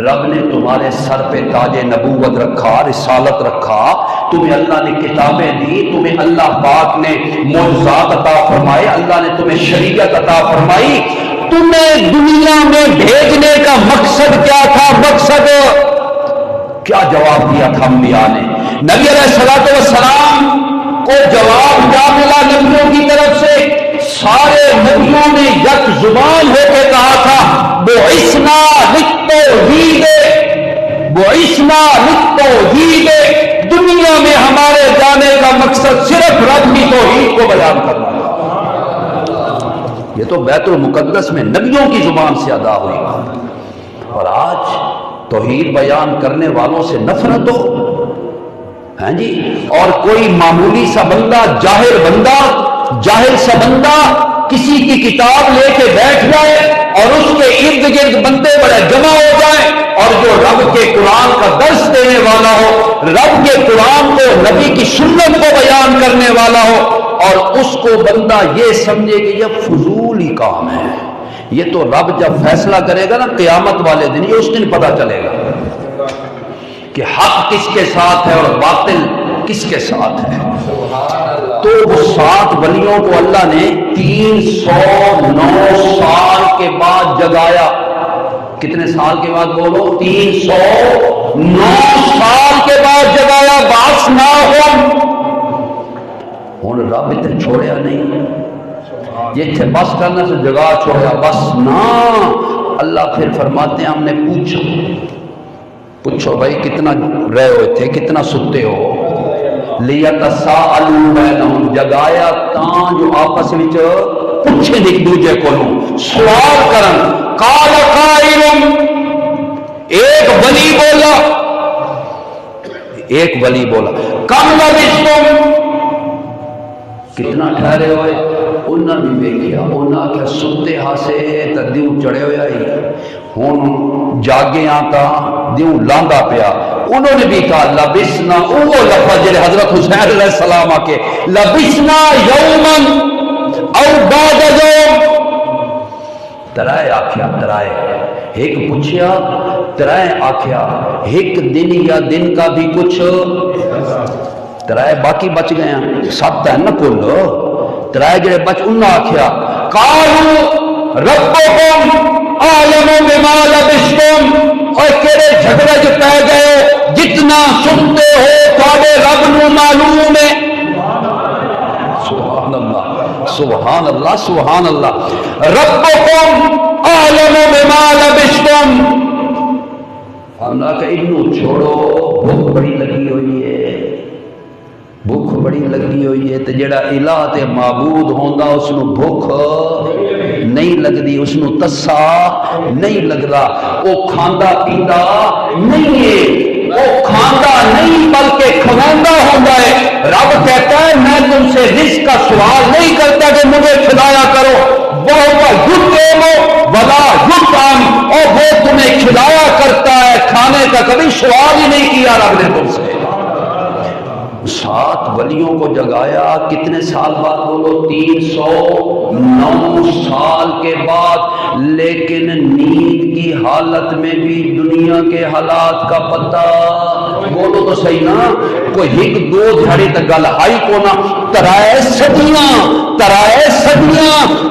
رب نے تمہارے سر پہ تاج نبوت رکھا، رسالت رکھا، تمہیں اللہ نے کتابیں دی، تمہیں اللہ پاک نے معجزات عطا فرمائے، اللہ نے تمہیں شریعت عطا فرمائی، تمہیں دنیا میں بھیجنے کا مقصد کیا تھا؟ مقصد کیا جواب دیا تھا انبیاء نے؟ نبی علیہ السلام کو جواب کیا ملا نبیوں کی طرف سے؟ سارے نبیوں نے یک زبان ہو کے کہا تھا بعثنا للتوحید، بعثنا للتوحید. دنیا میں ہمارے جانے کا مقصد صرف رب کی توحید کو بیان کرنا تھا. یہ تو بیت المقدس میں نبیوں کی زبان سے ادا ہوئی. اور آج توحید بیان کرنے والوں سے نفرت ہو، ہاں جی، اور کوئی معمولی سا بندہ، جاہل سا بندہ کسی کی کتاب لے کے بیٹھ جائے اور اس کے ارد گرد بندے بڑے جمع ہو جائیں، اور جو رب کے قرآن کا درس دینے والا ہو، رب کے قرآن کو، نبی کی سنت کو بیان کرنے والا ہو، اور اس کو بندہ یہ سمجھے کہ یہ فضول ہی کام ہے. یہ تو رب جب فیصلہ کرے گا نا قیامت والے دن، یہ اس دن پتہ چلے گا کہ حق کس کے ساتھ ہے اور باطل کس کے ساتھ ہے. تو وہ 7 ولیوں کو اللہ نے 309 سال کے بعد جگایا. کتنے سال کے بعد بولو؟ 309 سال کے بعد جگایا. بعثناہم. ہوں رب اتنے چھوڑیا نہیں، یہ اتنے بس کرنے سے جگہ چھوڑیا بس نہ. اللہ پھر فرماتے ہیں ہم نے پوچھو بھائی کتنا رہے ہوئے تھے، کتنا ستے ہو؟ لیتساءلوا بینہم. جگایا تاں جو آپس وچ پوچھے ایک دوجے کو سوال کرن. قال قائل ایک ولی بولا، ایک ولی بولا کم لبثتم، کتنا ٹھہرے ہوئے؟ انہاں بھی ویکھیا، انہاں آکھیا ستے ہاسے تے دیو چڑھے ہویا ہی، ہن جاگے آتا دیو لاندا پیا۔ انہوں نے بھی کہا لبسنا، وہ لفظ جڑے حضرت حسین علیہ السلام آکے لبسنا یومن او بعد یوم، ترائے آکھیا، ترائے ایک پوچھیا، ترائے آکھیا ایک دن یا دن کا بھی کچھ، ترائے باقی بچ گئے ہیں، سات ہے نا کل، ترائے جڑے بچ انہاں آکھیا قالوا ربکم عالم بما لبستم، اور کیڑے جھگڑے جو پہ گئے جتنا سنتے ہو تھوڑے رب نو معلوم ہے۔ سبحان اللہ سبحان اللہ سبحان اللہ، ربکم عالم بما لبستم، فرمایا کہ انہوں چھوڑو، بھوک بڑی لگی ہوئی ہے، بھوک بڑی لگی ہوئی ہے، تے جڑا الہ تے معبود ہوندا اس نو بھوک نہیں لگدی، اس نو تسا نہیں لگدا، وہ کھاندا پیندا نہیں ہے، وہ کھاندا نہیں بلکہ کھواندا ہوندا ہے۔ رب کہتا ہے میں تم سے رزق کا سوال نہیں کرتا کہ مجھے کھلایا کرو، وہ یطعم ولا یطعم، اور وہ تمہیں کھلایا کرتا ہے، کھانے کا کبھی سوال ہی نہیں کیا رب نے تم سے۔ 7 ولیوں کو جگایا، کتنے سال بعد بولو؟ 309 سال کے بعد، لیکن نیند کی حالت میں بھی دنیا کے حالات کا پتہ بولو تو صحیح نا، کوئی ایک دو دھڑی تک گل ہائی کو نا، ترائے صدیاں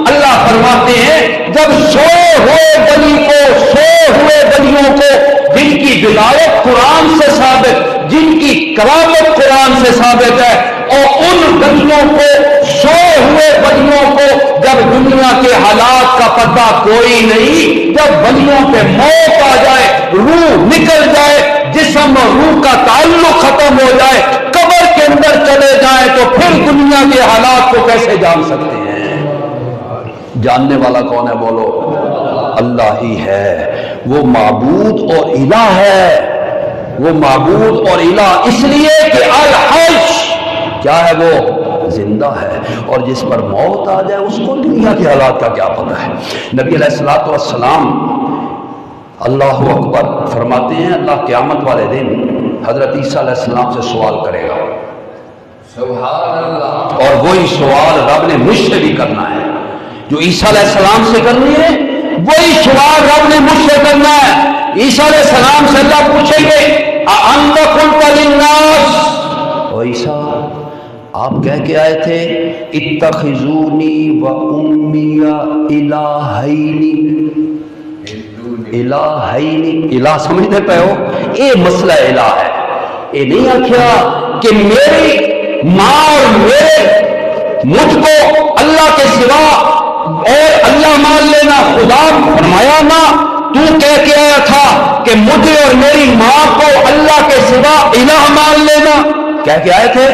اللہ فرماتے ہیں جب سوئے ہوئے ولی کو، سوئے ہوئے ولیوں کو جن کی ولایت قرآن سے ثابت، جن کی کرامت قرآن سے ثابت ہے، اور ان ولیوں کو، سوئے ہوئے ولیوں کو جب دنیا کے حالات کا پتہ کوئی نہیں، جب ولیوں پہ موت آ جائے، روح نکل جائے، جسم اور روح کا تعلق ختم ہو جائے، قبر کے اندر چلے جائیں، تو پھر دنیا کے حالات کو کیسے جان سکتے ہیں؟ جاننے والا کون ہے بولو؟ اللہ ہی ہے، وہ معبود اور الہ ہے، وہ معبود اور الہ اس لیے کہ الحج کیا ہے؟ وہ زندہ ہے، اور جس پر موت آ جائے اس کو دنیا کے حالات کا کیا پتہ ہے؟ نبی علیہ الصلوۃ والسلام اللہ اکبر فرماتے ہیں اللہ قیامت والے دن حضرت عیسیٰ علیہ السلام سے سوال کرے گا، سبحان اللہ، اور وہی سوال رب نے مجھ سے بھی کرنا ہے، جو عیسیٰ علیہ السلام سے کرنی ہے وہی سوال رب نے مجھ سے کرنا ہے۔ عیسیٰ علیہ السلام سے اللہ پوچھیں گے اَأَنْتَ قُلْتَ لِلنَّاسِ، او عیسیٰ آپ کہہ کے آئے تھے اتخذونی و امی الہین، الہین، الہ سمجھتے پہ ہو؟ اے مسئلہ الہ ہے، اے نہیں آکھیا کہ میری ماں اور مجھ کو اللہ کے سوا اور اللہ مان لینا، خدا فرمایا نا، تو کہہ کے آیا تھا کہ مجھے اور میری ماں کو اللہ کے سوا الہ مان لینا، کہہ کے آئے تھے۔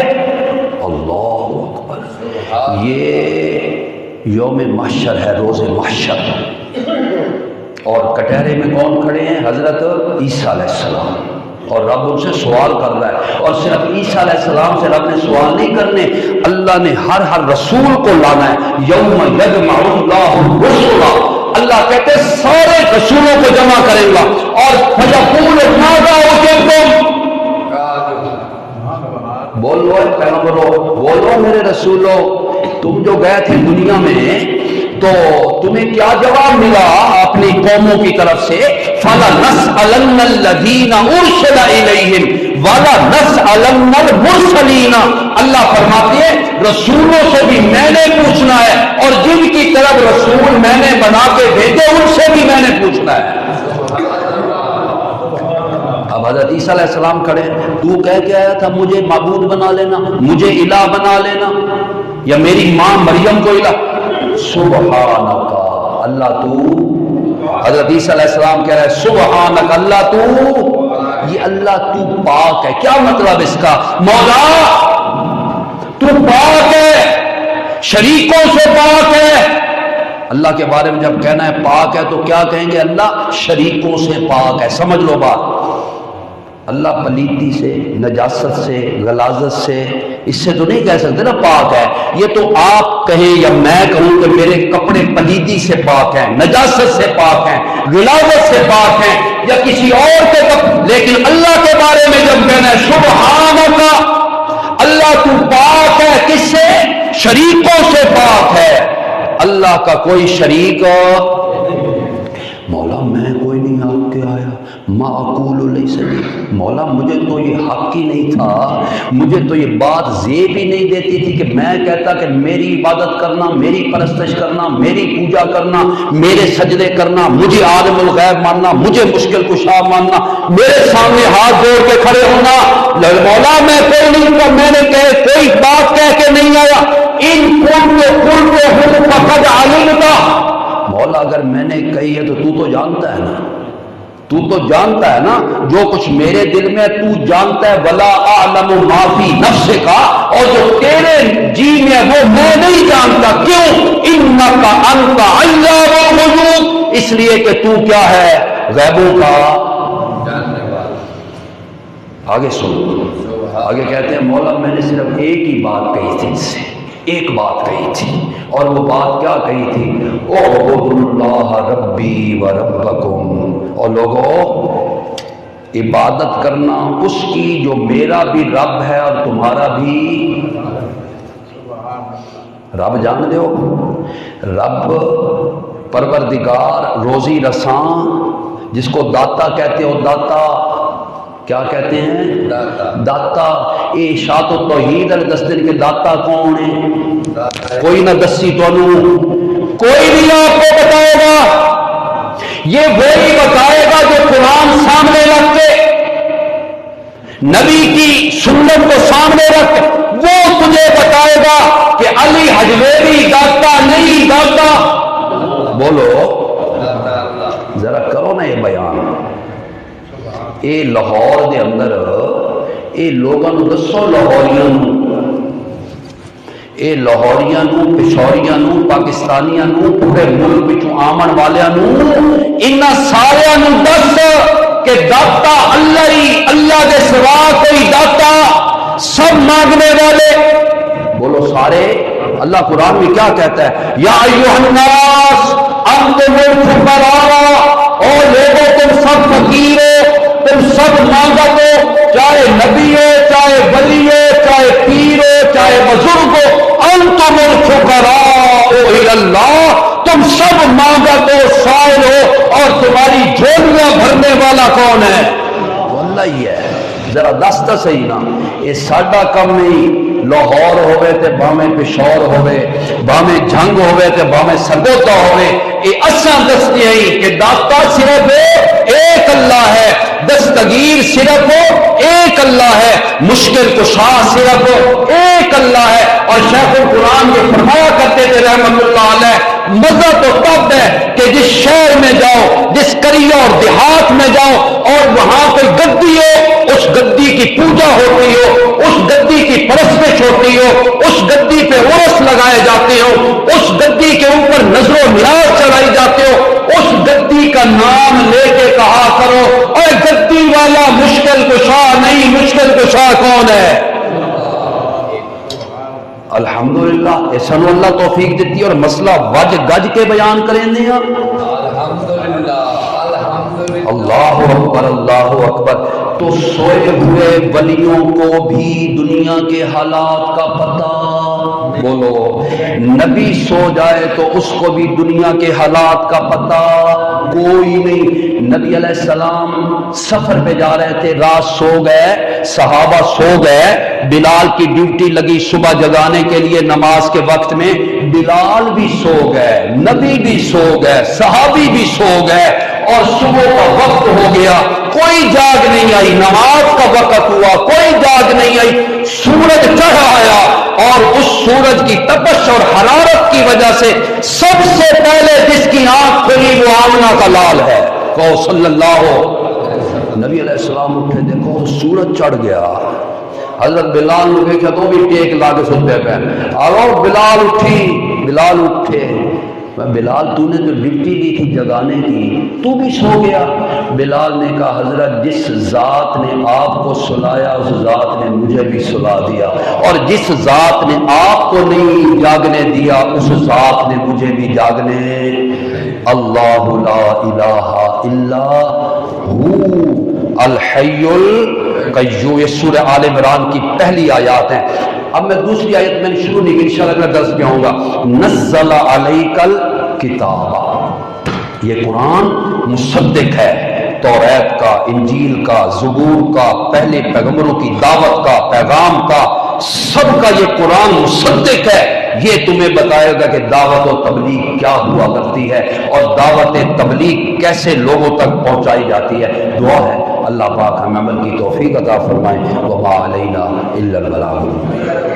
اللہ اکبر، یہ یوم محشر ہے، روز محشر، اور کٹہرے میں کون کھڑے ہیں؟ حضرت عیسیٰ علیہ السلام، اور رب ان سے سوال کر رہا ہے، اور صرف عیسیٰ علیہ السلام سے رب نے سوال نہیں کرنے، اللہ نے ہر رسول کو لانا ہے۔ یوم یجمع اللہ الرسل، اللہ کہتے سارے رسولوں کو جمع کرے گا، اور فیقول ماذا اجبتم، بولو پیغمبرو، بولو میرے رسولو، تم جو گئے تھے دنیا میں تو تمہیں کیا جواب ملا اپنی قوموں کی طرف سے؟ فَلَنَسْأَلَنَّ الَّذِينَ أُرْسِلَ إِلَيْهِمْ وَلَنَسْأَلَنَّ الْمُرْسَلِينَ، اللہ فرماتے ہیں رسولوں سے بھی میں نے پوچھنا ہے، اور جن کی طرف رسول میں نے بنا کے بھیجے ان سے بھی میں نے پوچھنا ہے۔ اب حضرت عیسیٰ علیہ السلام کھڑے، تو کہہ کے آیا تھا مجھے معبود بنا لینا، مجھے الہ بنا لینا، یا میری ماں مریم کو الہ؟ سبحانک اللہ تو، حضرت عیسیٰ علیہ السلام کہہ رہے ہیں سبحانک اللہ تو، یہ اللہ تو پاک ہے۔ کیا مطلب اس کا؟ مولا تو پاک ہے، شریکوں سے پاک ہے، اللہ کے بارے میں جب کہنا ہے پاک ہے تو کیا کہیں گے؟ اللہ شریکوں سے پاک ہے. سمجھ لو بات. اللہ پلیتی سے، نجاست سے، غلاظت سے، اس سے تو نہیں کہہ سکتے نا پاک ہے. یہ تو آپ کہیں یا میں کہوں کہ میرے کپڑے پلیتی سے پاک ہیں، نجاست سے پاک ہیں، غلاظت سے پاک ہیں، یا کسی اور کے لیکن اللہ کے بارے میں جب کہنا ہے سبحانک، اللہ تو پاک ہے. کس سے؟ شریکوں سے پاک ہے. اللہ کا کوئی شریک. مولا میں کوئی نہیں آپ کے آیا، ما اقول لیس لی. مولا مجھے تو یہ حق ہی نہیں تھا، مجھے تو یہ بات زیب ہی نہیں دیتی تھی کہ میں کہتا کہ میری عبادت کرنا، میری پرستش کرنا، میری پوجا کرنا، میرے سجدے کرنا، مجھے عالم الغیب ماننا، مجھے مشکل کشا ماننا، میرے سامنے ہاتھ جوڑ کے کھڑے ہونا. مولا میں کوئی نہیں تھا، میں نے کوئی بات کہہ کے نہیں آیا. ان قلت فقد علمت. مولا اگر میں نے کہی ہے تو جانتا ہے نا، تو جانتا ہے نا جو کچھ میرے دل میں تو جانتا ہے. ولا اعلم ما فی نفسک، اور جو تیرے جی میں وہ میں نہیں جانتا. کیوں؟ انک انت علام الغیوب، اس لیے کہ تو کیا ہے؟ غیبوں کا جاننے والا. آگے سنو، آگے کہتے ہیں مولا میں نے صرف ایک ہی بات کہی تھی، اس سے ایک بات کہی تھی، اور وہ بات کیا کہی تھی؟ اعبدوا اللہ ربی و ربکم. اور لوگوں عبادت کرنا اس کی جو میرا بھی رب ہے اور تمہارا بھی رب. جان دے ہو رب پروردگار روزی رساں، جس کو داتا کہتے ہو. داتا کیا کہتے ہیں؟ داتا. اے اشاعت و توحید والے دس دن کے داتا کون ہے؟ کوئی نہ دسی تو کوئی بھی آپ کو بتائے گا. یہ وہی بتائے گا جو قرآن سامنے رکھ کے، نبی کی سنت کو سامنے رکھ کے وہ تجھے بتائے گا کہ علی حجویری داتا نہیں. داتا بولو ذرا کرو نا یہ بیان. اے لاہور دے اندر اے لوگاں نو دسو، لاہوریاں نو، اے لاہوریاں نو، پشوریاں نو، پاکستانیاں نو، پورے ملک وچوں آمن والیاں نو، انہاں ساریاں نو دس کہ داتا اللہ ہی، اللہ دے سوا کوئی داتا. سب مانگنے والے بولو سارے. اللہ قرآن میں کیا کہتا ہے؟ یا ایھا الناس انتم الفقراء، اور لوگوں تم سب فقیر ہو، تم سب مانگت ہو، چاہے نبی ہو، چاہے ولی ہو، چاہے پیر ہو، چاہے بزرگ ہو. انتم الفقراء الی اللہ، تم سب مانگت ہو، سائل ہو، اور تمہاری جھولیاں بھرنے والا کون ہے؟ اللہ ہی ہے. ذرا دستا صحیح نا. یہ ساڈا کم نہیں. لاہور ہوئے تے بھاویں پشور ہوئے، بھاویں جنگ ہوئے تے بھاویں سرگودا ہوئے، یہ اساں دستے ہیں کہ داتا صرف ایک اللہ ہے، دستگیر صرف ایک اللہ ہے، مشکل کشا صرف ایک اللہ ہے. اور شیخ القرآن جو فرمایا کرتے تھے رحمت اللہ علیہ، مزہ تو تب ہے کہ جس شہر میں جاؤ، جس قریہ اور دیہات میں جاؤ، اور وہاں کوئی گدی ہو، اس گدی کی پوجا ہوتی ہو، اس گدی کی پرستش ہوتی ہو، اس گدی پہ عرس لگائے جاتے ہو، اس گدی کے اوپر نظر و نیاز چڑھائی جاتے ہو، اس گدی کا نام لے کے کہا کرو اور گدی والا مشکل کشا نہیں. مشکل کشا کون ہے؟ الحمدللہ. احسن اللہ توفیق دیتی اور مسئلہ وج گج کے بیان کریں دیا. الحمدللہ الحمدللہ. اللہ اکبر اللہ اکبر. تو سوئے ہوئے ولیوں کو بھی دنیا کے حالات کا پتہ. بولو نبی سو جائے تو اس کو بھی دنیا کے حالات کا پتہ کوئی نہیں. نبی علیہ السلام سفر پہ جا رہے تھے، رات سو گئے، صحابہ سو گئے، بلال کی ڈیوٹی لگی صبح جگانے کے لیے نماز کے وقت میں، بلال بھی سو گئے، نبی بھی سو گئے، صحابی بھی سو گئے، اور صبح کا وقت ہو گیا، کوئی جاگ نہیں آئی. نماز کا وقت ہوا، کوئی جاگ نہیں آئی. سورج چڑھ آیا، اور اس سورج کی تپش اور حرارت کی وجہ سے سب سے پہلے جس کی آنکھ کھلی وہ آمنہ کا لال ہے. کہو صلی اللہ ہو. نبی علیہ السلام اٹھے، دیکھو سورج چڑھ گیا. حضرت بلال نے دیکھا تو بھی ٹیک لا کے سنتے پہ. آؤ بلال اٹھی، بلال اٹھے، بلال تو نے تو ڈپٹی دی تھی جگانے کی، تو بھی سو گیا؟ بلال نے کہا حضرت جس ذات نے آپ کو سلایا اس ذات نے مجھے بھی سلا دیا، اور جس ذات نے آپ کو نہیں جاگنے دیا اس ذات نے مجھے بھی جاگنے۔ اللہ لا الہ الا ہو الحی القیوم، یہ سورہ آل عمران کی پہلی آیات ہیں۔ اب میں دوسری آیت میں نے شروع نہیں کی، انشاءاللہ اگلا درس پہ آؤں گا۔ نزل علیک الکتاب، یہ قرآن مصدق ہے توریت کا، انجیل کا، زبور کا، پہلے پیغمبروں کی دعوت کا، پیغام کا، سب کا یہ قرآن مصدق ہے۔ یہ تمہیں بتائے گا کہ دعوت و تبلیغ کیا ہوا کرتی ہے اور دعوت تبلیغ کیسے لوگوں تک پہنچائی جاتی ہے۔ دعا ہے اللہ پاک ہمیں عمل کی توفیق عطا فرمائے۔ وما علینا الا البلاغ۔